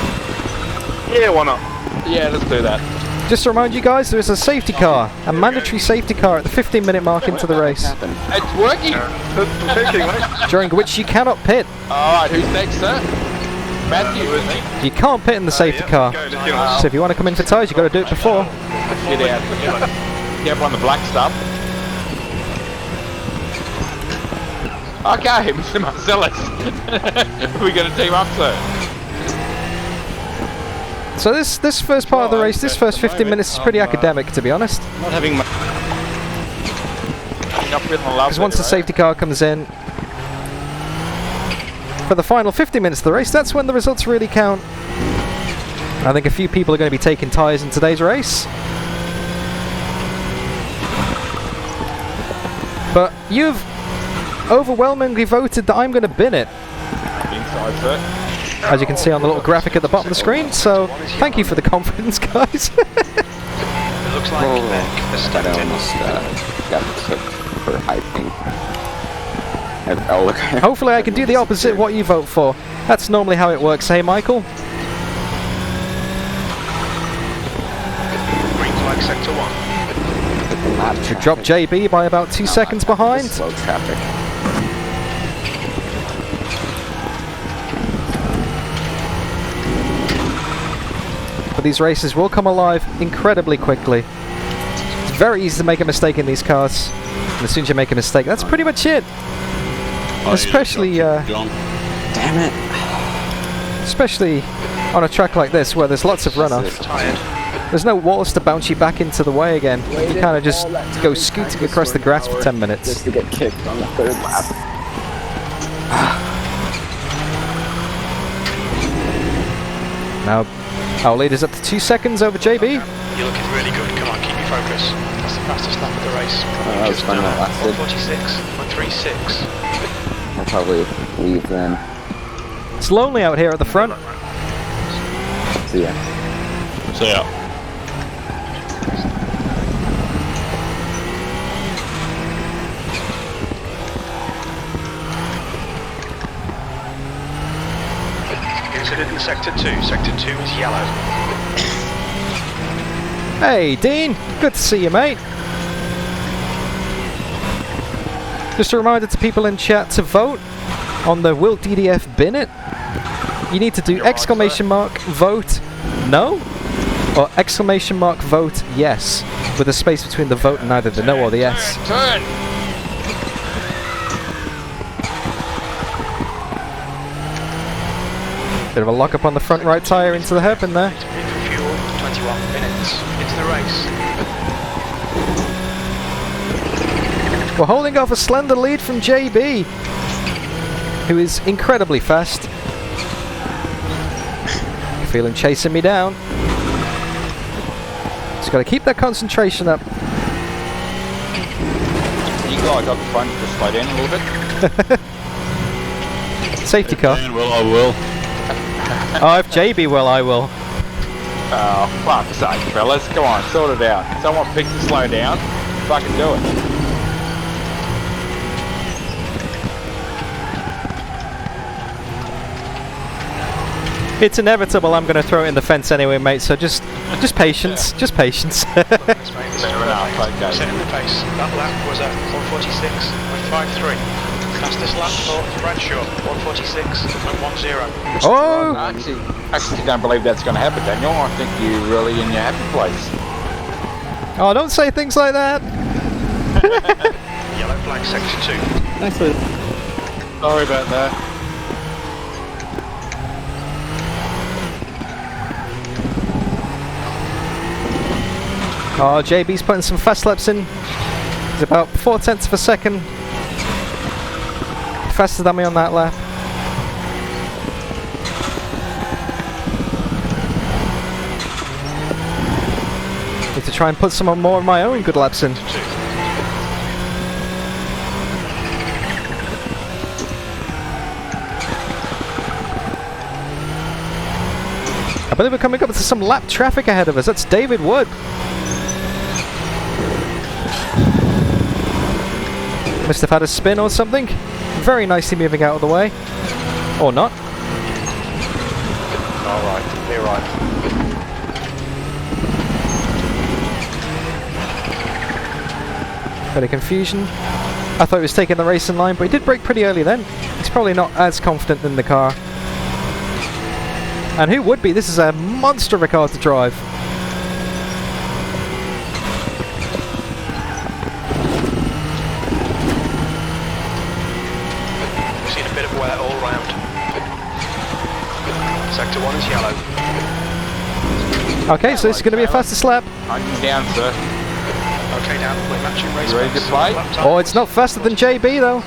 Yeah, why not?
Yeah, let's do that.
Just to remind you guys, there is a safety car, a mandatory safety car at the 15-minute mark into the race,
It's working.
during which you cannot pit.
All right, who's next, sir? Matthew, isn't he?
You can't pit in the safety car. So if you want to come in for tyres, you've got to do it before.
Get out. Get up on the black stuff. Okay, Mr. Marcellus. We're going to team up, sir.
So this first part of the race, this first 15 minutes is pretty academic, to be honest.
Not having much.
Because once the safety car comes in, for the final 50 minutes of the race, that's when the results really count. I think a few people are going to be taking tyres in today's race. But you've overwhelmingly voted that I'm going to bin it.
Inside, sir.
As you can see on the little graphic at the bottom of the screen, so thank you for the confidence, guys.
It looks like Beck has stepped
I
in.
almost got kicked for hyping.
Hopefully I can do the opposite of what you vote for. That's normally how it works, hey Michael?
Green flag sector 1.
Should drop JB by about 2 seconds behind.
Slow traffic.
But these races will come alive incredibly quickly. It's very easy to make a mistake in these cars. And as soon as you make a mistake, that's pretty much it. Especially,
John.
Damn it.
Especially on a track like this where there's lots of runoff. There's no walls to bounce you back into the way again. You kind of just go scooting across the grass for 10 minutes.
Just to get kicked on the third lap.
Now, our lead is up to 2 seconds over JB.
You're looking really good. Come on, keep your focus. That's the fastest lap of the race.
That was fun, that lasted.
146, 136.
I'll probably leave then.
It's lonely out here at the front.
See ya.
See ya.
Incident in sector 2. Sector 2 is yellow.
Hey, Dean. Good to see you, mate. Just a reminder to people in chat to vote on the Will DDF bin it. You need to do exclamation mark vote no or exclamation mark vote yes with a space between the vote and either the no or the yes.
Turn.
Bit of a lock up on the front right tyre into the hairpin there.
Fuel, 21 minutes into the race.
We're holding off a slender lead from JB, who is incredibly fast. I feel him chasing me down. Just got to keep that concentration up.
You guys up the front, just slow down a little bit.
Safety car.
Well, I will.
Oh, if JB will, I will.
Oh, fuck's sake, fellas. Come on, sort it out. Someone picks to slow down. Fucking do it.
It's inevitable. I'm going to throw it in the fence anyway, mate. So just patience. Just patience.
Fair enough, okay. Set in the pace. That lap was at 146.53. Fastest lap for Bradshaw, 146.10.
Oh!
I actually don't believe that's going to happen, Daniel. I think you're really in your happy place.
Oh, don't say things like that.
Yellow flag, section 2.
Nice one.
Sorry about that.
Oh, JB's putting some fast laps in. He's about 0.4 of a second faster than me on that lap. Need to try and put some more of my own good laps in. I believe we're coming up to some lap traffic ahead of us. That's David Wood. Must have had a spin or something. Very nicely moving out of the way. Or not.
Alright, clear right.
Bit of confusion. I thought he was taking the racing line, but he did brake pretty early then. He's probably not as confident in the car. And who would be? This is a monster of a car to drive.
We've seen a bit of wear all round. Sector 1 is yellow.
Okay, so this is going to be a fastest lap.
I'm down, sir.
Okay, down. We're matching race.
You ready to play?
Oh, it's not faster than JB though.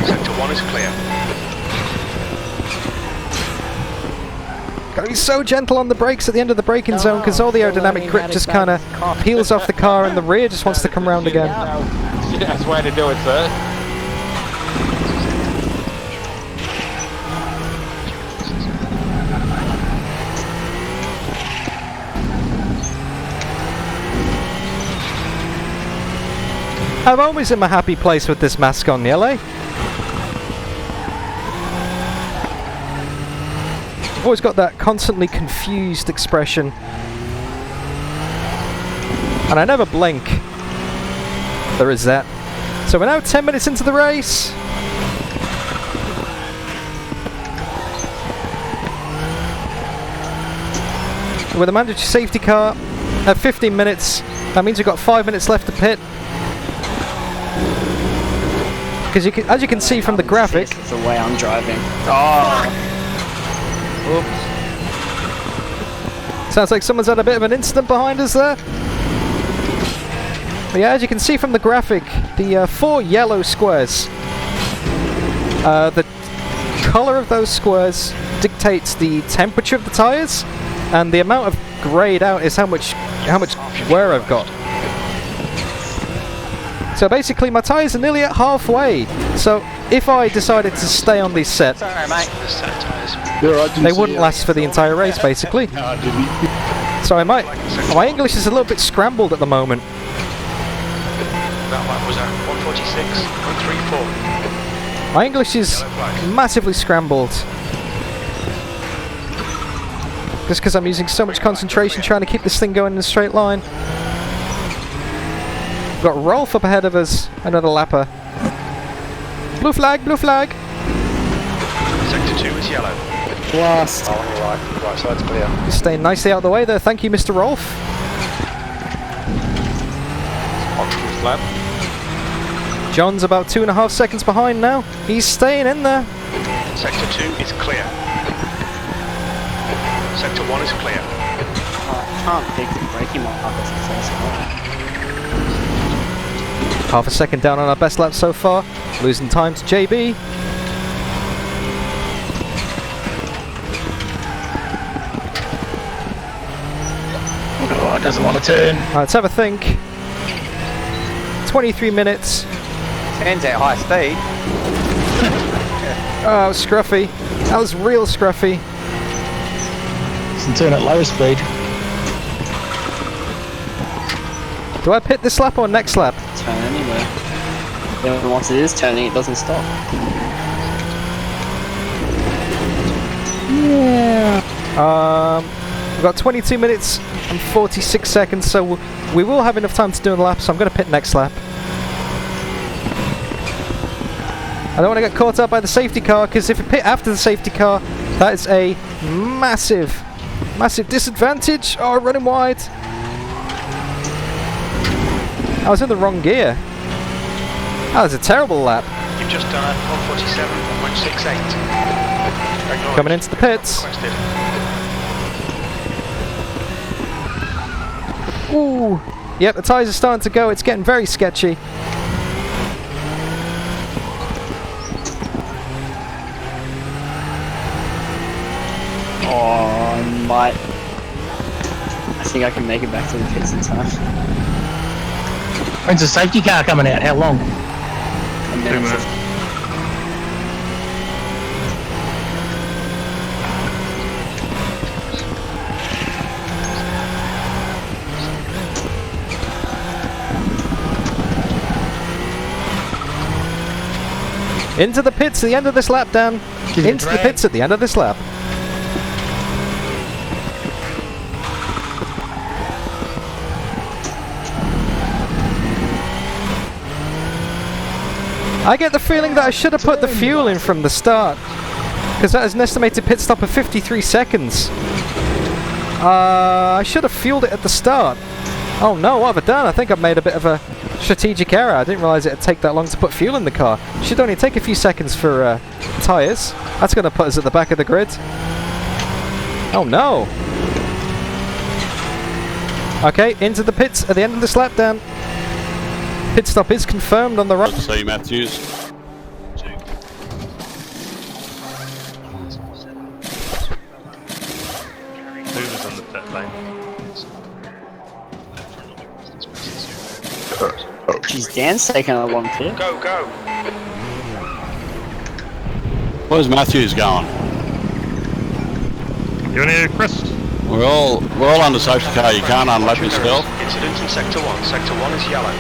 Sector 1 is clear.
Gotta be so gentle on the brakes at the end of the braking zone because all the aerodynamic grip just kind of peels off the car and the rear just wants to come round again.
That's the way to do it, sir.
I'm always in my happy place with this mask on, LA. I've always got that constantly confused expression. And I never blink. There is that. So we're now 10 minutes into the race. With a mandatory safety car at 15 minutes, that means we've got 5 minutes left to pit. Because as you can see from the graphic,
This is the way I'm driving.
oops. Sounds like someone's had a bit of an incident behind us there. But yeah, as you can see from the graphic, the 4 yellow squares, the colour of those squares dictates the temperature of the tyres, and the amount of greyed out is how much wear I've got. So basically my tyres are nearly at halfway, so if I decided to stay on this set, they wouldn't last for the entire race basically. So my English is a little bit scrambled at the moment.
That one was at 146.34.
My English is massively scrambled. Just because I'm using so much concentration trying to keep this thing going in a straight line. We've got Rolf up ahead of us, another lapper. Blue flag, blue flag!
Sector 2 is yellow.
Last.
Oh, on your right. Right side's clear.
You're staying nicely out of the way there, thank you Mr. Rolf.
Lap.
John's about 2.5 seconds behind now. He's staying in there.
Sector 2 is clear. Sector 1 is clear.
I can't pick the braking markers and say so.
Half a second down on our best lap so far. Losing time to JB.
Oh, it doesn't want to turn.
Alright, let's have a think. 23 minutes.
Turns at high speed.
Oh, scruffy. That was real scruffy.
Doesn't turn at low speed.
Do I pit this lap or next lap?
Turn anyway. Then once it is turning, it doesn't stop.
Yeah. We've got 22 minutes and 46 seconds, so we will have enough time to do a lap, so I'm going to pit next lap. I don't want to get caught up by the safety car, because if we pit after the safety car, that is a massive disadvantage. Oh, running wide. I was in the wrong gear. That was a terrible lap.
You've just done a 147.68.
Coming into the pits. Ooh. Yep, the tyres are starting to go. It's getting very sketchy.
Oh, I think I can make it back to the pits in time.
When's the safety car coming out? How long?
A minute.
2 minutes.
Into the pits at the end of this lap, Dan. Into the pits at the end of this lap. I get the feeling that I should have put the fuel in from the start, because that is an estimated pit stop of 53 seconds. I should have fueled it at the start. Oh no, what have I done? I think I've made a bit of a strategic error. I didn't realise it'd take that long to put fuel in the car. Should only take a few seconds for tyres. That's going to put us at the back of the grid. Oh no! Okay, into the pits at the end of this lap, Dan. Pit stop is confirmed on the right.
See Matthews.
Who was on the pit lane?
Jeez, Dan's taking a long pit.
Go, go.
Where's Matthews going?
You want to hear Chris?
We're all under safety car. You can't unlap yourself.
Incident in Sector 1. Sector 1 is yellow.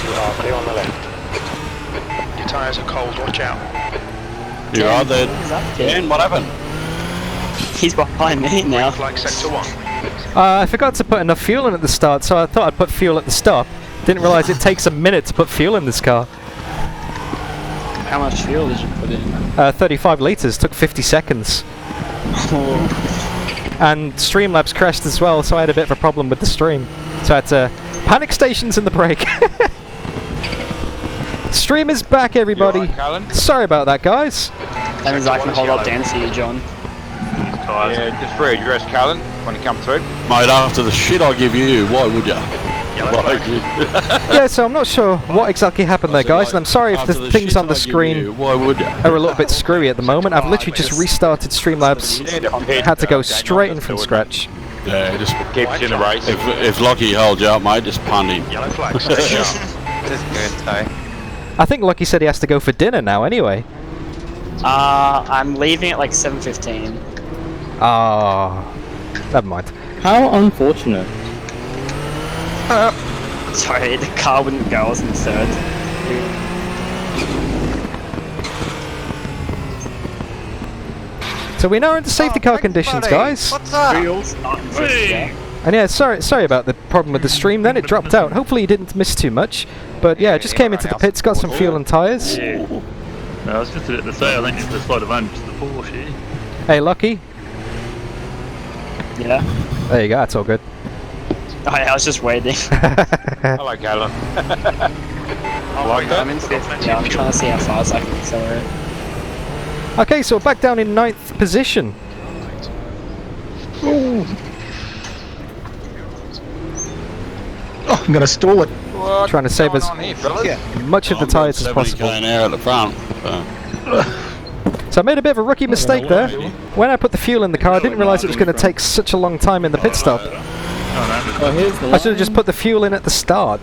You are clear on the left. Your tyres are cold, watch out.
You're right there. Dan, what happened?
He's behind me now.
Like Sector 1.
I forgot to put enough fuel in at the start, so I thought I'd put fuel at the stop. Didn't realise it takes a minute to put fuel in this car.
How much fuel did you put in?
35 litres, took 50 seconds. And Streamlabs crashed as well, so I had a bit of a problem with the stream. So I had to panic stations in the brake. Stream is back, everybody.
Right,
sorry about that, guys.
That means I can hold up Dan for you, John.
Yeah, just readdress Callan when you come through.
Mate, after the shit I give you, why would you?
Yeah, so I'm not sure what exactly happened there, guys, and I'm sorry if the things on the screen
why would you?
are a little bit screwy at the moment. I've literally just restarted Streamlabs, had to go straight in from scratch.
Yeah, just
keeps you in the race.
If Lockie holds you up, mate, just punt him.
Yellow flag, stay sharp.
Just good, though.
I think Lucky said he has to go for dinner now anyway.
I'm leaving at like 7:15.
Ah, never mind.
How unfortunate.
Sorry, the car wouldn't go. I was in third.
So we know we're into safety car conditions, guys.
What's up?
And yeah, sorry about the problem with the stream. Then it dropped out. Hopefully you didn't miss too much. But yeah, just came into the pits, got some fuel and tyres.
Yeah. No, I was just about to say, I think it's the slight advantage to the Porsche.
Hey, Lucky.
Yeah.
There you go. That's all good.
Oh, yeah, I was just waiting.
Hello, Callan.
Like that? I'm in fifth. Yeah, I'm trying to see how fast I can accelerate.
Okay, so we're back down in 9th position.
Ooh. Oh, I'm gonna stall it.
What's
trying to save as much of the tyres as possible.
An air at the front.
So I made a bit of a rookie mistake there. When I put the fuel in the car, I didn't realise it was going to take such a long time in the pit stop. I should have just put the fuel in at the start.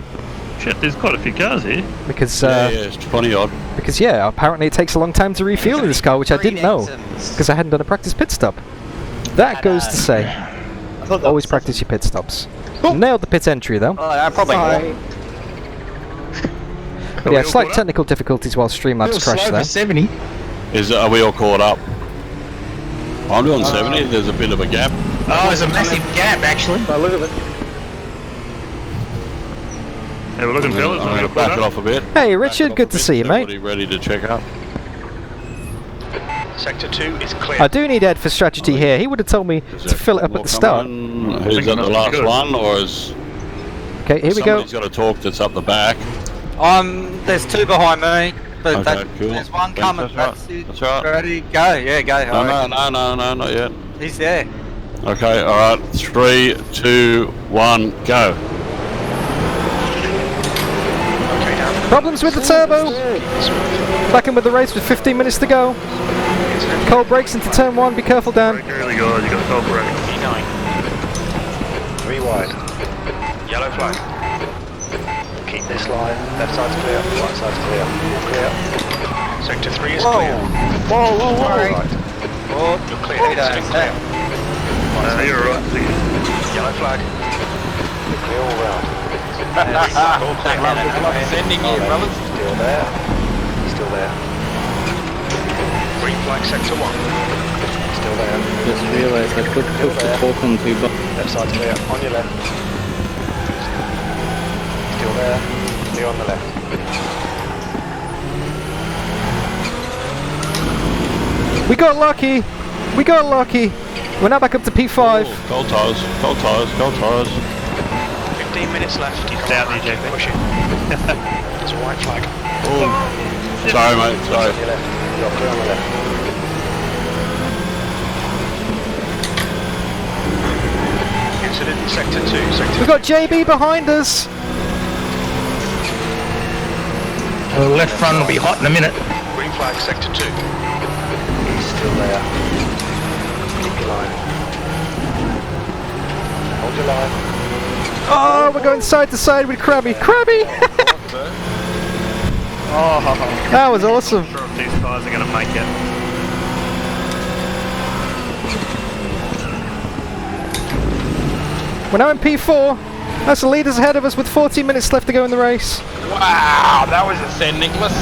Shit, there's quite a few cars here.
Because
yeah, it's 20 odd.
Because yeah, apparently it takes a long time to refuel in this car, which I didn't know, because I hadn't done a practice pit stop. That goes to say, always practice your pit stops. Nailed the pit entry though.
I probably will.
But yeah, slight technical difficulties while Streamlabs crashed there.
70.
Are we all caught up? I'm doing 70. There's a bit of a gap.
Oh, there's a massive gap actually.
look at it. Yeah, we're looking fellas.
I'm going to back it off a bit.
Hey, Richard, good to see you, mate.
Everybody ready to check up?
Sector 2 is clear.
I do need Ed for strategy here. He would have told me to fill it up at the start.
Who's at the last one, or is
Okay, here we go.
somebody's got to talk that's up the back?
There's two behind me, but
Okay, cool.
there's one
Thanks,
coming.
that's right. That's right.
Ready? Go. Yeah, go.
No, not yet.
He's there.
Okay, alright. 3, 2, 1, go.
Problems with the turbo. Back in with the race with 15 minutes to go. Cold brakes into turn 1. Be careful, Dan.
Early guys, you got a cold break.
E9. 3 wide. Yellow flag. Keep this line. Left side's clear. Right side's clear. Clear. Sector 3 is clear.
Whoa.
Right. You're clear. Sector clear.
You're right.
Yellow flag. You're clear all round. All clear.
Sending you, brothers.
Still there. Still there. Green flag sector 1. Still there.
Just realised I could push the button to
Left side's clear. On your left. Still there. Clear on the left.
We got lucky. We got lucky. We're now back up to P5.
Ooh, cold tires.
15 minutes left. Keep
Down there, JP.
pushing. There's a white flag.
Sorry, mate. Sorry.
On your left. You're clear on the left. Incident in sector 2.
We've got JB behind us.
The left front will be hot in a minute.
Green flag sector 2. He's still there. Keep your line. Hold your line.
Oh, we're going side to side with Krabby. Krabby! That was awesome.
I'm not sure if these guys are going to make it.
We're now in P4. That's the leaders ahead of us with 14 minutes left to go in the race.
Wow, that was a send, Nicholas.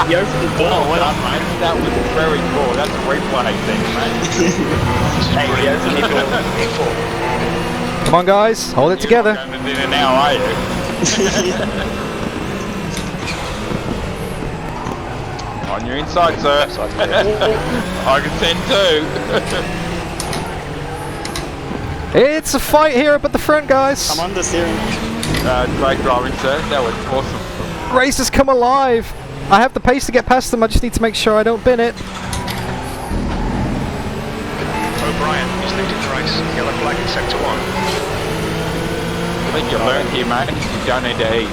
You opened the door.
Well done, mate. That was very cool. That's a replay thing, mate.
Hey, you opened the door.
Come on, guys. Hold it together.
You're not going to dinner now, are you? On your inside, sir. I can send too.
It's a fight here up at the front, guys.
I'm on the steering.
Great driving, sir. That was awesome.
Race has come alive. I have the pace to get past them. I just need to make sure I don't bin it.
O'Brien is leading the race. Yellow flag in sector 1.
I think you learned here, mate. You don't need to eat.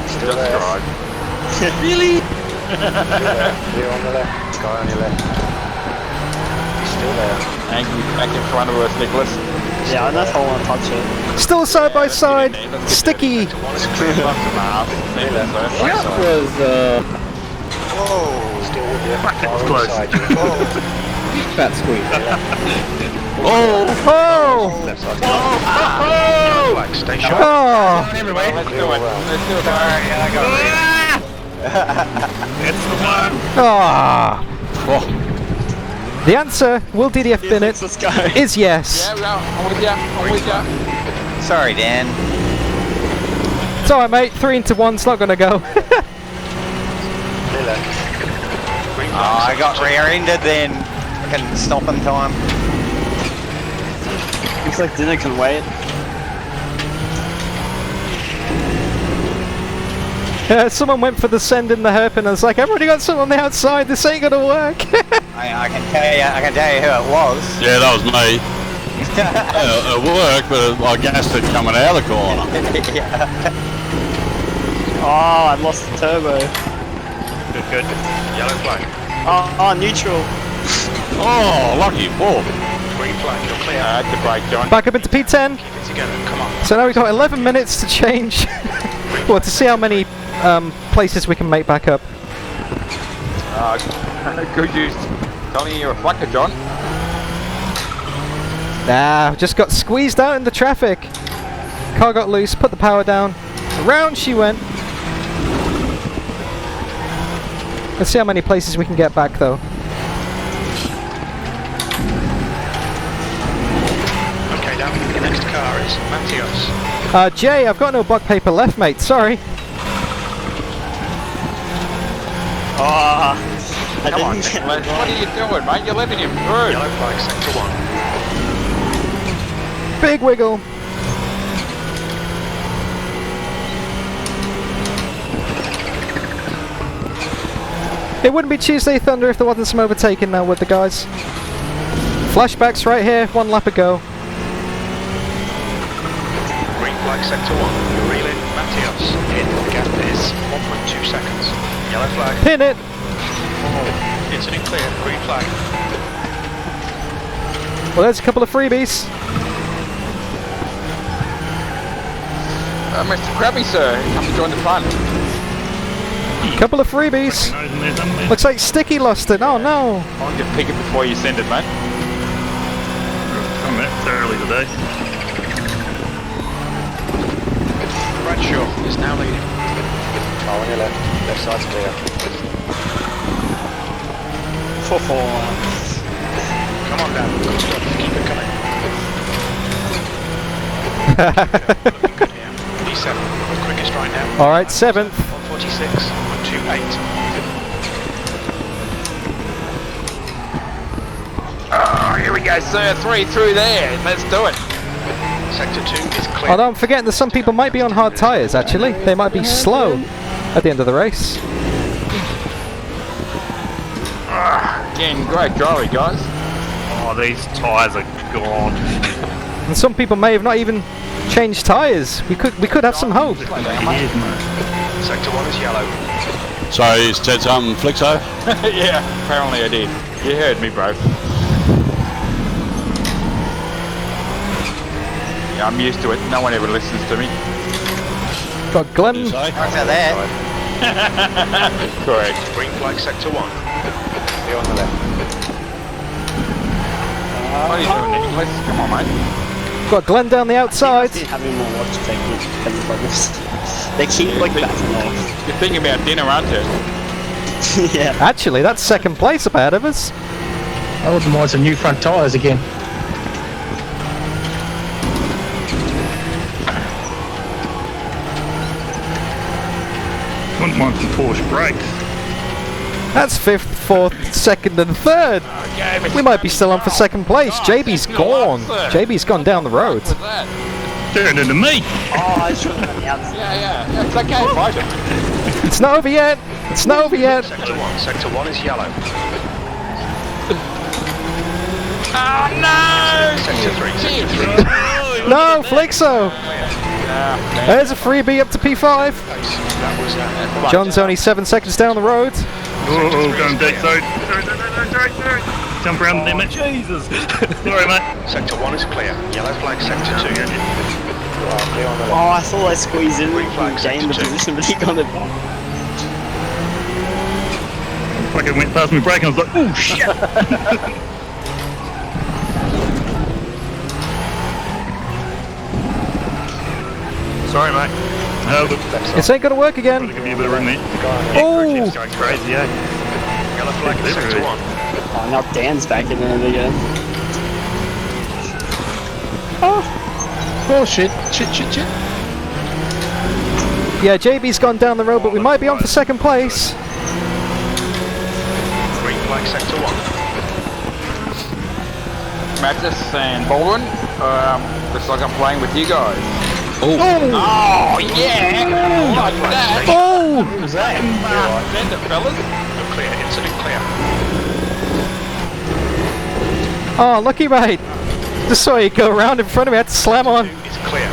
Still
Just
there.
drive.
Really?
Clear on the left. Sky on your left. He's still there.
Angry back in front of us, Nicholas.
Yeah, that's all I want to touch it.
Still side by side. Sticky.
It's clear from the mouth.
Clear left.
That
Right
was
Whoa. Still with you.
It's
Far
close.
inside you.
fat squeeze.
Oh!
Left side.
Oh!
Flag. Stay sharp.
Oh!
Well, let's do it. Let's do it.
It's the one.
Ah! The answer, will DDF bin it,
Let's go.
is yes.
Yeah, I'm with ya. I'm with ya.
Sorry, Dan.
It's alright, mate. 3 into 1's not gonna go.
Clear left. Green
Oh,
flag.
I got rear-ended then. Fucking stopping time.
Looks like dinner can wait.
Someone went for the send in the hairpin. I was like, I've already got someone on the outside. This ain't gonna work.
I can tell you who it was.
Yeah, that was me. It worked, but I gassed it coming out of the corner.
Oh, I lost the turbo.
Good. Yellow flag.
Oh, neutral.
Oh, lucky ball.
Green flag. You're clear.
That's a break, John.
Back up into P10.
Keep it together. Come on.
So now we've got 11 minutes to change. Well, to see how many places we can make back up.
Good use. Telling you you're a flacker, John.
Nah, just got squeezed out in the traffic. Car got loose, put the power down. Around she went. Let's see how many places we can get back though.
car is Matthias.
Jay, I've got no block paper left, mate. Sorry.
Come on, Nicholas. What are you doing, mate? You're letting him through.
Yellow flag, sector 1.
Big wiggle. It wouldn't be Tuesday Thunder if there wasn't some overtaking now with the guys. Flashbacks right here, 1 lap ago.
Green flag, sector 1. You're reeling. Matthias. In. The gap is 1.2 seconds. Yellow flag.
Pin it.
Incident clear. Green flag.
Well, there's a couple of freebies.
Mr. Krabby, sir, come to join the fun.
Couple of freebies. Looks like Sticky lost it. Oh no.
I'll just pick it before you send it, mate.
I'm that thoroughly today.
Bradshaw is now leading. Car on your left. Left side's clear. Come on down. Good stuff. Keep it coming. Good here. D7. Quickest right now.
Alright, 7th.
146. 128.
Oh, here we go, sir. 3 through there. Let's do it.
Sector 2 is clear.
Although I'm forgetting that some people might be on hard tyres, actually. They might be slow at the end of the race.
Again, great jolly, guys.
Oh, these tyres are gone.
And some people may have not even changed tyres. We could have some hope.
Sector 1 is yellow.
So you said something, Flixo?
Yeah, apparently I did. You heard me, bro. Yeah, I'm used to it. No one ever listens to me.
Got Glenn.
After that.
Correct.
Green flag, sector 1. You're on the left.
What are you doing, Nicholas? Come on, mate.
Got Glenn down the outside.
Having more watch technique than the brothers. They keep like backing off.
You're thinking about dinner, aren't you?
Yeah.
Actually, that's second place up ahead of us.
I wouldn't mind some new front tyres again.
Wouldn't mind some Porsche brakes.
That's 5th, 4th, 2nd and 3rd.
Okay,
We might be still on for second place. JB's gone. JB's gone down the road.
What's that?
Turned into me.
Oh, I should have on the outside.
Yeah. It's okay, fight it.
It's not over yet. It's not over yet.
Sector 1. Sector 1 is yellow.
Oh, no!
Sector 3. Sector 3.
No, Flixo. There's a freebie up to P5.
That was
John's only 7 seconds down the road.
Oh, going dead zone. Jump around them, Jesus. Sorry, mate.
Sector 1 is clear. Yellow flag, sector 2. You are clear on the left.
Oh, I thought I squeezed in
Green flag,
and gained the
sector 2.
position, but he got it back.
Fucking went past me brake and I was like, oh shit. Sorry, mate.
This ain't gonna work again.
Give me a bit of room there.
Oh!
It's going crazy, eh?
Yellow flag, sector 1.
Oh, now Dan's back in there again.
Oh shit, shit.
Yeah, JB's gone down the road, but we might be on for second place.
Green flag, sector 1.
Mathis and Baldwin, looks like I'm playing with you guys.
Oh,
Oh, yeah! Like that!
Oh!
What was that? Send it, fellas.
Clear, incident clear.
Oh, lucky right. Just saw you go around in front of me. I had to slam on.
It's clear.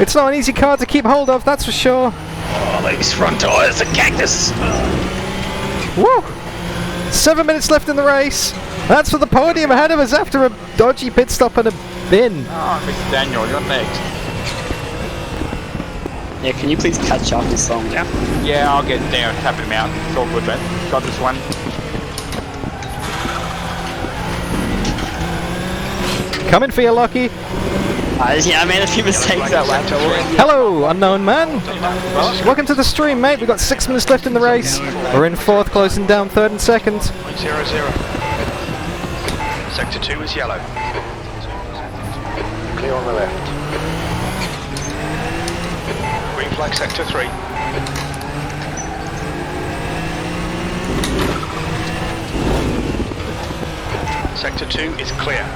It's not an easy car to keep hold of, that's for sure.
Oh, these front tyres are cactus.
Woo! 7 minutes left in the race. That's for the podium ahead of us after a dodgy pit stop and a bin.
Oh, Mr. Daniel, you're next.
Yeah, can you please catch up and slow him down?
Yeah, I'll get down, tap him out. It's all good, man. Got this one.
Coming for you, Lockie.
Yeah, I made a few mistakes that lap.
Hello, unknown man. Welcome to the stream, mate. We've got 6 minutes left in the race. We're in 4th, closing down 3rd and 2nd.
0-0. Sector 2 is yellow. Clear on the left. Green flag sector 3. Sector 2 is clear.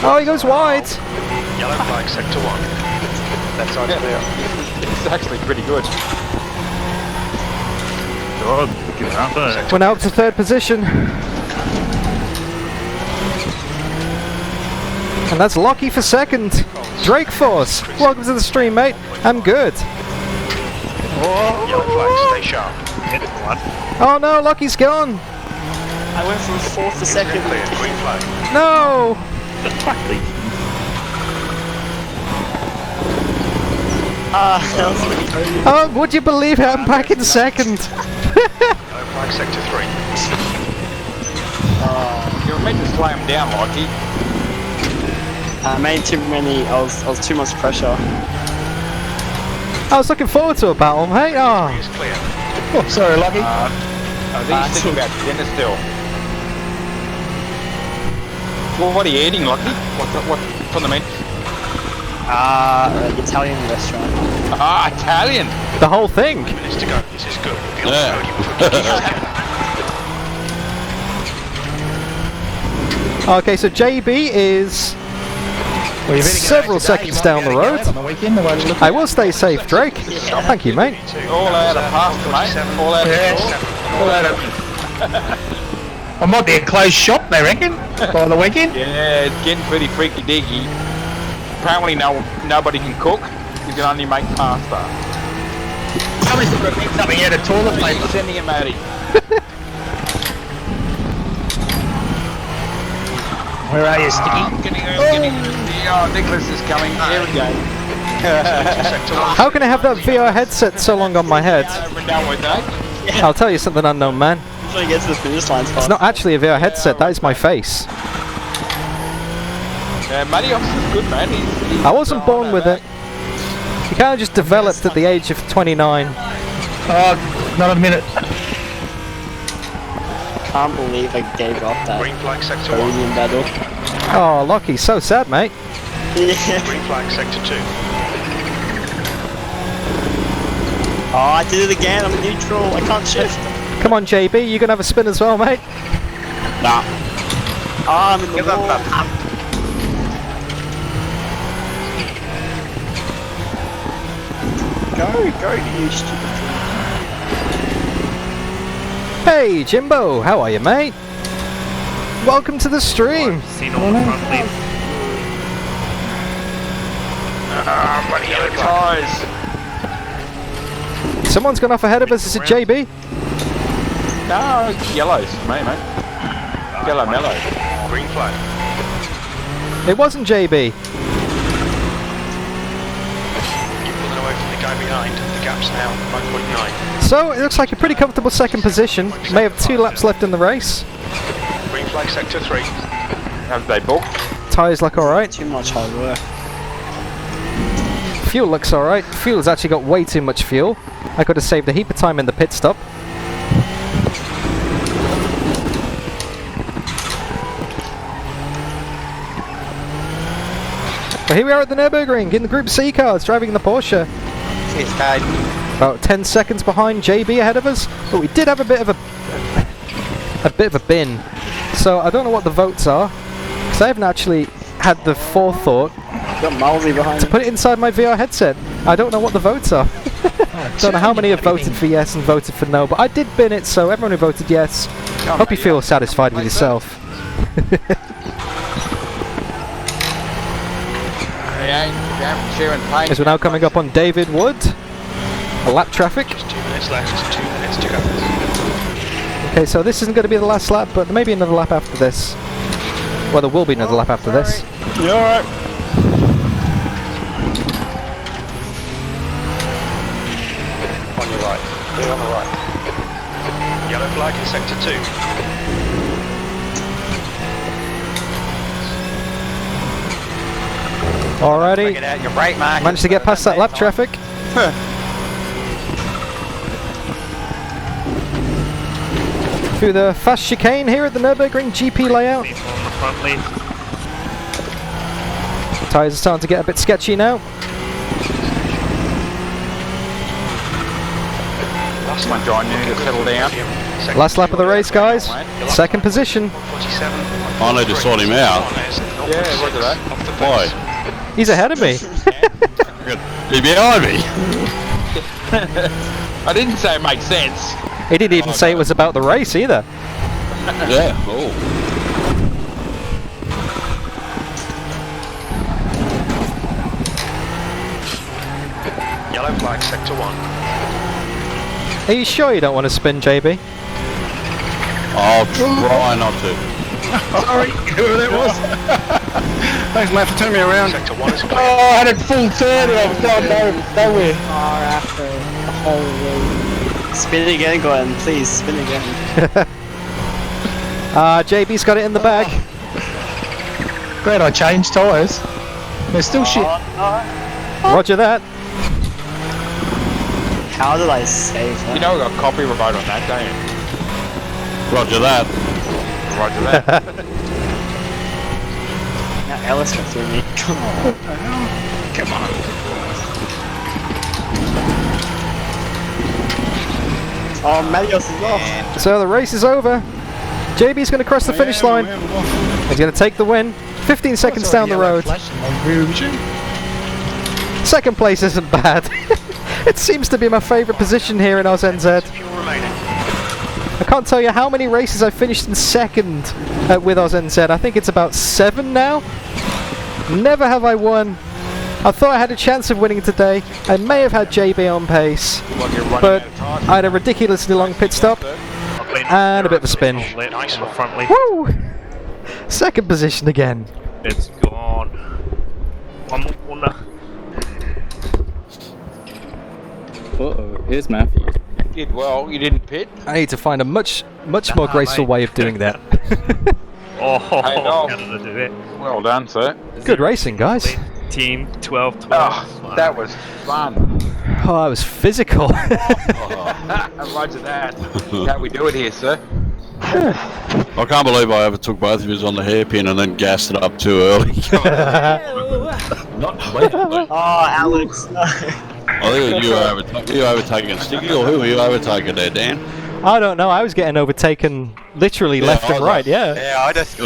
Oh, he goes wide.
Yellow flag sector 1. Left side's clear.
It's actually pretty good.
God, give it up.
We're now up to 3rd position. And that's Lockie for 2nd. Drake Force, welcome to the stream, mate. I'm good.
Yellow flag, stay sharp.
Oh no, Lockie's gone.
I went from 4th to 2nd.
Clear, green flag.
No. Oh, would you believe it? I'm back in 2nd.
Yellow flag sector 3.
You were meant to slow him down, Lockie.
I made too many. I was too much pressure.
I was looking forward to a battle, mate. Oh.
Is clear.
Oh, sorry, Lucky.
I think he's thinking about dinner still. Well, what are you eating, Lockie? What's on the menu?
Italian restaurant.
Ah, Italian.
The whole thing.
2 minutes to go. This is good. Feels
Yeah.
good.
Okay, so JB is several seconds down the road. I will stay safe, Drake. Thank you, mate.
All out of pasta, mate. All out of
I might be a closed shop, they reckon, by the weekend.
Yeah, it's getting pretty freaky diggy. Apparently nobody can cook. You can only make pasta.
Somebody's got to make something out of toilet paper.
Sending him Matty.
Where are you, Sticky?
Oh, Nicholas is coming. Here we go.
How can I have that VR headset so long on my head? I'll tell you something, unknown man.
I'm trying to get to the finish line spot.
It's not actually a VR headset, that is my face.
Matty is good, man. He's
I wasn't born with it. You kind of just developed at the age of 29.
Oh, not a minute.
Can't believe I gave up that
Green flag sector 1.
podium battle.
Oh, Lockie, so sad, mate.
Green flag sector 2.
Oh, I did it again. I'm neutral. I can't shift.
Come on, JB, you gonna have a spin as well, mate?
Nah.
Oh, I'm in the wall. Go, you stupid.
Hey, Jimbo, how are you, mate? Welcome to the stream.
Seen all the front leaf.
Buddy, yellow tyres.
Someone's gone off ahead of us. Is it JB?
No, it's yellows for me, mate. Yellow mellow.
Green flag.
It wasn't JB.
Pulling away from the guy behind. The gap's now 5.9.
So, it looks like a pretty comfortable 2nd position. May have 2 laps left in the race.
Green flag sector 3.
Have they booked?
Tyres look alright.
Too much hard work.
Fuel looks alright. Fuel's actually got way too much fuel. I could have saved a heap of time in the pit stop. But here we are at the Nurburgring in the Group C cars, driving the Porsche.
Cheers, Cade.
About 10 seconds behind JB ahead of us, but we did have a bit of a bin. So I don't know what the votes are, because I haven't actually had the forethought
Got Malsey behind
to put it inside my VR headset. I don't know what the votes are. Don't know how many have voted for yes and voted for no, but I did bin it, so everyone who voted yes, hope you feel satisfied with yourself. As we're now coming up on David Wood, a lap traffic.
Just 2 minutes left, 2 minutes to go.
Okay, so this isn't going to be the last lap, but there may be another lap after this. Well, there will be another lap after this.
You alright?
On your right. Clear on the right. Yellow flag in sector 2.
Alrighty.
Get out your brake mark.
Managed to get past that lap traffic. Through the fast chicane here at the Nurburgring GP layout.
People on the front left.
Tyres are starting to get a bit sketchy now.
Come on, John, you need to settle down.
Last lap of the race, guys. Second position.
I need to sort him out.
Yeah, look at that.
Why?
He's ahead of me.
He's behind me.
I didn't say it makes sense.
He didn't even say it was about the race either.
Yeah. Oh.
Yellow flag, sector 1.
Are you sure you don't want to spin, JB?
I'll try not to.
Sorry, whoever that was. Thanks, mate, for turning me around.
Sector 1 is clear.
Oh, I had it full turn and I was going nowhere.
Far after the whole way.
Spin it again, Glenn. Please, spin it again.
JB's got it in the bag.
Glad I changed tyres. They're still shit.
Roger that.
How did I save that?
You know we got copyright on that, don't you?
Roger that.
Roger that.
Now Ellis got through me. Come on.
Come on.
Oh, Marios is off.
So the race is over. JB's going to cross the finish line. He's going to take the win. 15 seconds down the road. Second place isn't bad. It seems to be my favourite position here in AUS-NZ. I can't tell you how many races I finished in second with AUS-NZ. I think it's about 7 now. Never have I won. I thought I had a chance of winning today. I may have had JB on pace, but I had a ridiculously long pit stop and a bit of a spin.
Nice on the front left.
Woo! Second position again.
It's gone. One more corner.
Uh-oh, here's Matthew.
You did well, you didn't pit.
I need to find a much more graceful way of doing that.
Oh,
Hey, no.
how did I do that?
Well done, sir.
Good racing, guys.
10, 12, 12.
Oh, that was fun.
Oh, that was physical.
Roger that. How we do it here, sir.
I can't believe I overtook both of you on the hairpin and then gassed it up too early.
Oh, Alex.
I think you were overtaking Sticky, or who were you overtaking there, Dan?
I don't know. I was getting overtaken literally left and right. Yeah.
Yeah, I just...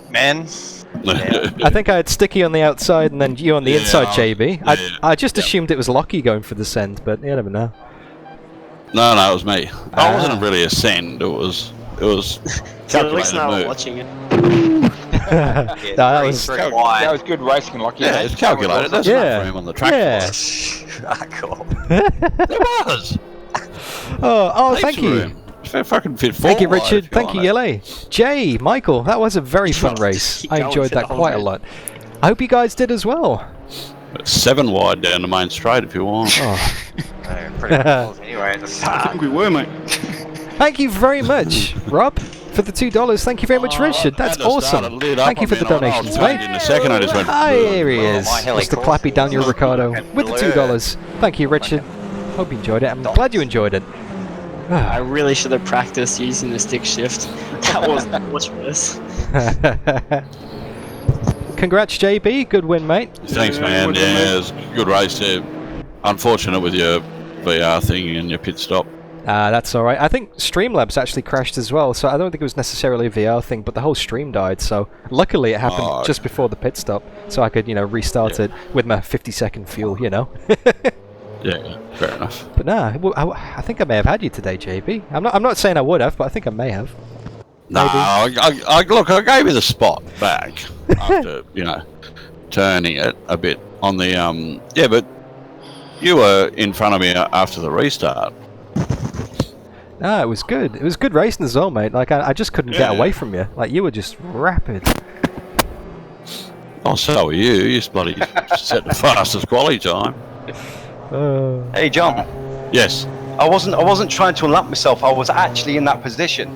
Man. Yeah.
I think I had Sticky on the outside and then you on the inside, JB. I just assumed it was Lockie going for the send, but you never know.
No, it was me. I wasn't really a send. It was
At least
calculated
now
move.
watching it.
That was
That was good racing, like
Yeah, it's calculated. That's enough for him on the track.
Yeah.
Cool.
It was.
Oh,
Heaps
thank
of
you.
room. Fucking fit
Thank you,
forward
Richard.
if
Thank you,
want it.
Yele. Jay, Michael, that was a very fun race.
Keep
I
going
enjoyed
for
that
the
quite a
100.
lot. I hope you guys did as well.
It's 7 wide down the main straight if you want.
Oh.
Pretty cool anyway at the
I
start.
think we were, mate.
Thank you very much, Rob, for the $2. Thank you very much, Richard. That's awesome. Thank you for the donations, mate.
In a second, I just went.
Ah, here he is.
my heli
Mr.
course
Clappy Daniel
is
Ricciardo with the $2. Thank you, Richard. Hope you enjoyed it. I'm glad you enjoyed it.
I really should have practiced using the stick shift. That was much worse.
Congrats, JB. Good win, mate.
Thanks, man. Yeah, it was a good race there. Unfortunate with your VR thing and your pit stop.
That's alright. I think Streamlabs actually crashed as well, so I don't think it was necessarily a VR thing, but the whole stream died, so luckily it happened just before the pit stop, so I could, restart it with my 50-second fuel,
Yeah, fair enough.
But nah, I think I may have had you today, JB. I'm not saying I would have, but I think I may have.
No, look, I gave you the spot back after, turning it a bit on the, yeah, but you were in front of me after the restart.
No, it was good. It was good racing as well, mate. Like, I just couldn't get away from you. Like, you were just rapid.
Oh, so were you. You bloody set the fastest quality time.
Hey, John.
Yes.
I wasn't trying to unlap myself. I was actually in that position.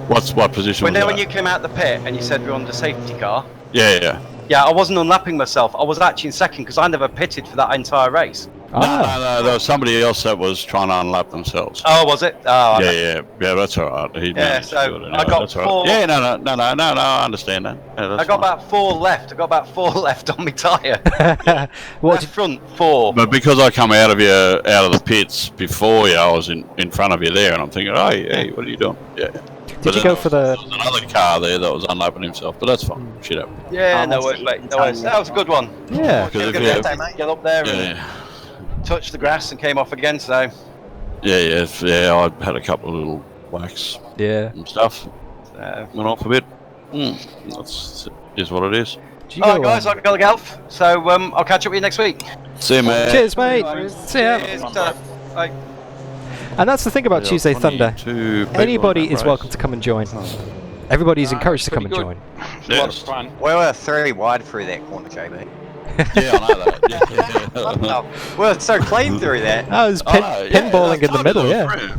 What position was
When
that?
you came out the pit and you said we're on the safety car.
Yeah.
Yeah, I wasn't unlapping myself. I was actually in second because I never pitted for that entire race.
No, there was somebody else that was trying to unlap themselves.
Oh, was it? Oh,
yeah, that's all right. He managed to do it anyway,
I got
that's all right.
4.
Yeah, no, I understand that. Yeah, that's
I got
fine.
about 4 left. I got about 4 left on my tyre.
What
front 4.
But because I come out of the pits before you, I was in front of you there, and I'm thinking, oh, hey, what are you doing? Yeah.
Did you go for the?
There was another car there that was unlapping himself, but that's fine. Shit happens.
Yeah, no worries, mate. No worries. That was a good one.
Yeah.
Because
Good birthday, mate. Get up there and touch the grass and came off again. So.
Yeah. I had a couple of little whacks.
Yeah.
And stuff. Went off a bit. That's is what it is.
Alright, guys, I've got to go. So I'll catch up with you next week.
See you, mate.
Cheers, mate. See ya.
Cheers. Bye.
And that's the thing about Tuesday Thunder. Anybody is welcome to come and join. Everybody is encouraged to come and join.
It's a lot of fun. We were 3 wide through that corner, JB.
Yeah, I know that. Yeah.
We're so clean through that.
I was pinballing in the middle, yeah.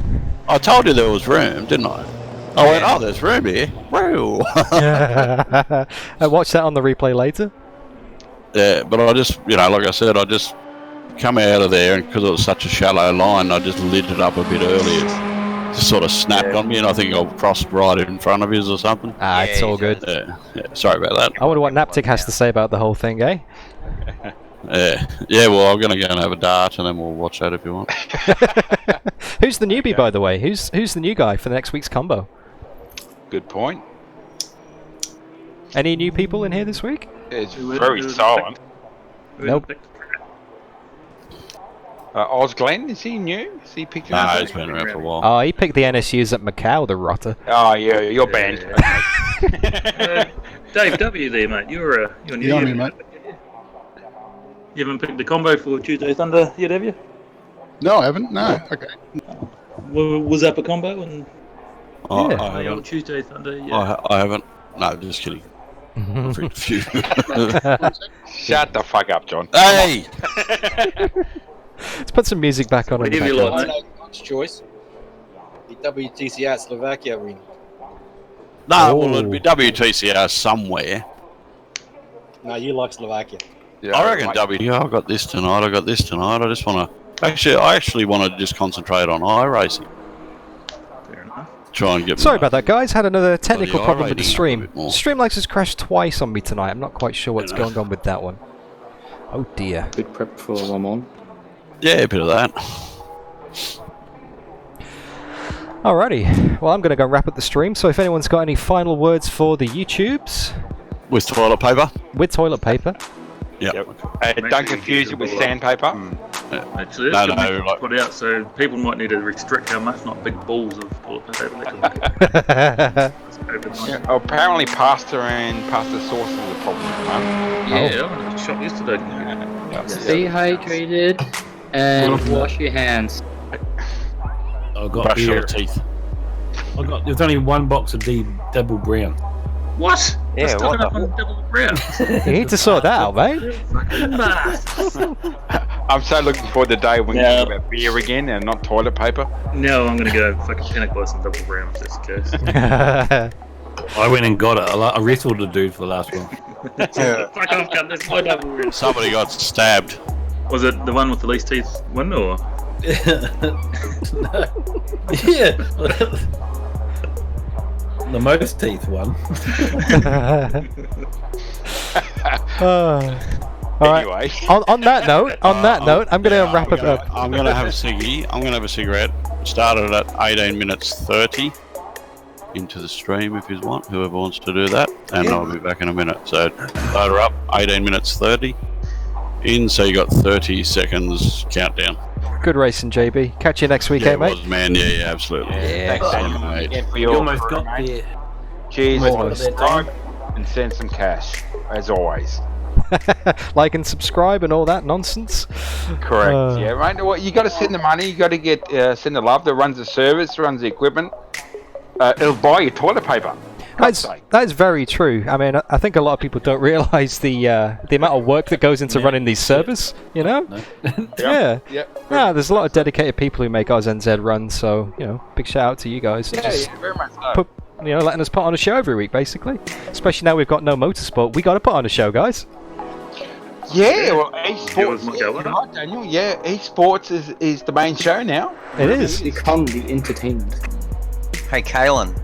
I told you there was room, didn't I? I went, oh, there's room here. Woo!
I watched that on the replay later.
Yeah, but I just, like I said, I just come out of there, and because it was such a shallow line, I just lit it up a bit earlier. Just sort of snapped on me, and I think I crossed right in front of his or something.
It's all good.
Yeah, sorry about that.
I wonder what Naptic has to say about the whole thing, eh?
Yeah, well, I'm going to go and have a dart, and then we'll watch that if you want.
Who's the newbie, by the way? Who's the new guy for the next week's combo?
Good point.
Any new people in here this week?
It's very silent.
Nope.
Oz Glenn, is he new? Is he picking up?
No, he's been around for a while.
Oh, he picked the NSUs at Macau, the rotter.
Oh, yeah, you're banned.
Dave W there, mate. You're new.
Yeah, mate.
You haven't picked the combo for Tuesday Thunder yet, have you?
No, I haven't. No. Okay.
Was up a combo and
I
on
haven't.
Tuesday Thunder? Yeah.
I haven't. No, just kidding.
Shut the fuck up, John.
Hey!
Let's put some music back on.
Whatever you like.
Choice. The WTCR Slovakia ring.
No, well, it'd be WTCR somewhere.
No, you like Slovakia.
Yeah,
I reckon I got this tonight. I just want to. I actually want to just concentrate on iRacing.
Fair enough.
Try and get.
Sorry about that, guys. Had another technical
the
problem with the
R-rating
stream.
a bit more.
Streamlabs has crashed twice on me tonight. I'm not quite sure what's going on with that one. Oh dear.
Good prep for Lamont.
Yeah, a bit of that.
Alrighty. Well, I'm going to go wrap up the stream. So if anyone's got any final words for the YouTubes,
With toilet paper.
with toilet paper.
Yep.
Don't confuse it with sandpaper.
Actually,
No,
that's
no, like-
put out, so people might need to restrict how much, not big balls of toilet paper.
Yeah, apparently pasta and pasta sauce is a problem.
Yeah, I was shot yesterday.
Stay hydrated and wash your hands.
I've got
Brush your
beer.
teeth.
There's only one box of double brown.
What?
Yeah,
That's
what
talking up
the-
on double brown.
You need to sort that out, mate.
I'm so looking forward to the day when we talk about beer again and not toilet paper.
No, I'm gonna go fucking panic buy some double brown if that's the case.
I went and got it. I wrestled the dude for the last one.
Fuck off, cunt, that's my double brown.
Somebody got stabbed.
Was it the one with the least teeth one or?
Yeah. The most teeth one.
Alright.
Anyway.
On that note, I'm going to wrap it up.
I'm going to have a ciggy. I'm going to have a cigarette. Started at 18 minutes 30 into the stream if you want, whoever wants to do that. And I'll be back in a minute. So load her up, 18 minutes 30 in, so you got 30 seconds countdown.
Good racing, JB. Catch you next week,
Yeah,
eh,
it
mate?
was, man. Yeah, absolutely.
Yeah.
Thanks,
Fun,
Daniel,
mate.
again for
You
your
almost got there.
Cheers.
Almost.
Subscribe and send some cash, as always.
Like and subscribe and all that nonsense.
Correct. Yeah, right. What you got to send the money. You got to get send the love that runs the service, runs the equipment. It'll buy you toilet paper.
That is very true. I mean, I think a lot of people don't realise the amount of work that goes into running these servers. You know? Yeah. Yeah. There's a lot of dedicated people who make AUS-NZ run. So big shout out to you guys.
Yeah,
Just
very much so.
you know, letting us put on a show every week, basically. Especially now we've got no motorsport, we got to put on a show, guys.
Yeah, well, esports. Yeah, you're right, Daniel. Yeah, esports is the main show now.
It is.
Become the entertainment.
Hey, Kalen.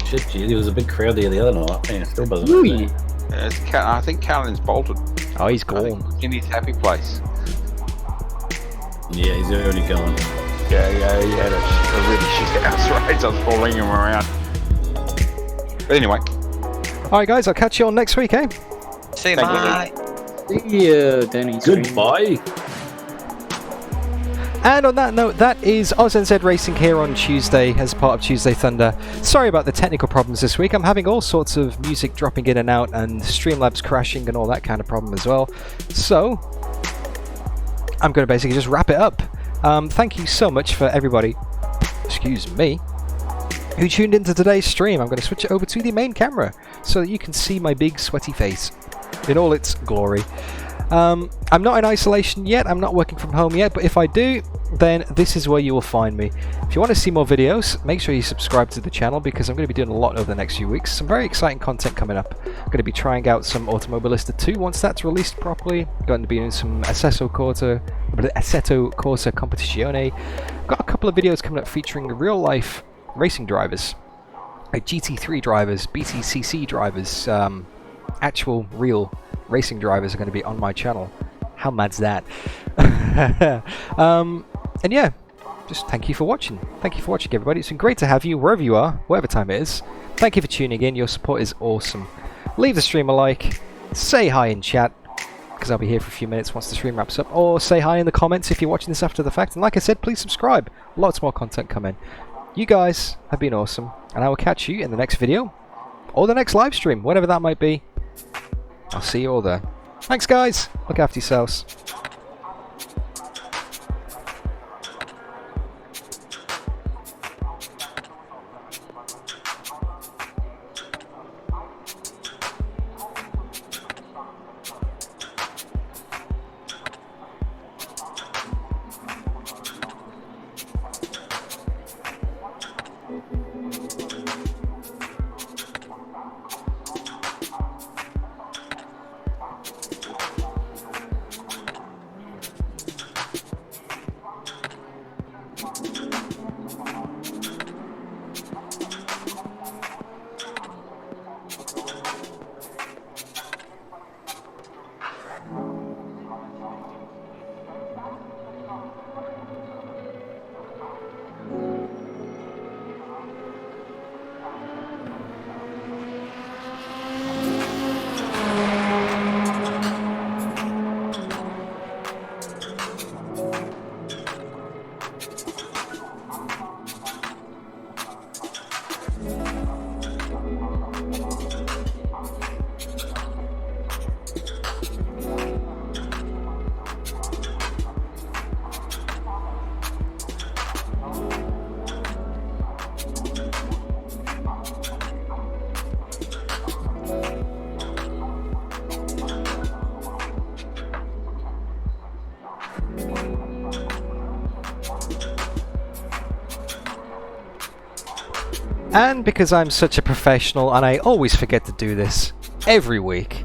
Shit, gee, there was a big crowd there the other night. Yeah, still buzzing.
Ooh.
I think Callan's bolted.
Oh, he's gone.
In his happy place.
Yeah, he's already gone.
Yeah, he had a really shit house race. I was following him around. But anyway.
Alright, guys, I'll catch you all next week, eh?
See you, mate.
See you, Danny.
Goodbye.
And on that note, that is AUS-NZ Racing here on Tuesday as part of Tuesday Thunder. Sorry about the technical problems this week. I'm having all sorts of music dropping in and out and Streamlabs crashing and all that kind of problem as well. So, I'm going to basically just wrap it up. Thank you so much for everybody, excuse me, who tuned into today's stream. I'm going to switch it over to the main camera so that you can see my big sweaty face in all its glory. I'm not in isolation yet, I'm not working from home yet, but if I do, then this is where you will find me. If you want to see more videos, make sure you subscribe to the channel because I'm going to be doing a lot over the next few weeks. Some very exciting content coming up. I'm going to be trying out some Automobilista 2 once that's released properly. I'm going to be doing some Assetto Corsa Competizione. Got a couple of videos coming up featuring real life racing drivers, like GT3 drivers, BTCC drivers, actual real racing drivers are going to be on my channel. How mad's that? And yeah, just thank you for watching. Thank you for watching, everybody. It's been great to have you wherever you are, whatever time it is. Thank you for tuning in. Your support is awesome. Leave the stream a like. Say hi in chat, because I'll be here for a few minutes once the stream wraps up. Or say hi in the comments if you're watching this after the fact. And like I said, please subscribe. Lots more content coming. You guys have been awesome. And I will catch you in the next video. Or the next live stream, whatever that might be. I'll see you all there. Thanks, guys. Look after yourselves. And because I'm such a professional and I always forget to do this every week,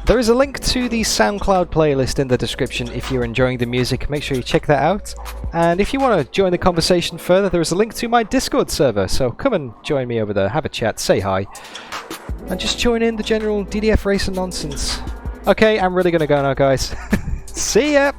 there is a link to the SoundCloud playlist in the description if you're enjoying the music. Make sure you check that out. And if you want to join the conversation further, there is a link to my Discord server. So come and join me over there, have a chat, say hi, and just join in the general DDF racing nonsense. Okay, I'm really going to go now, guys. See ya!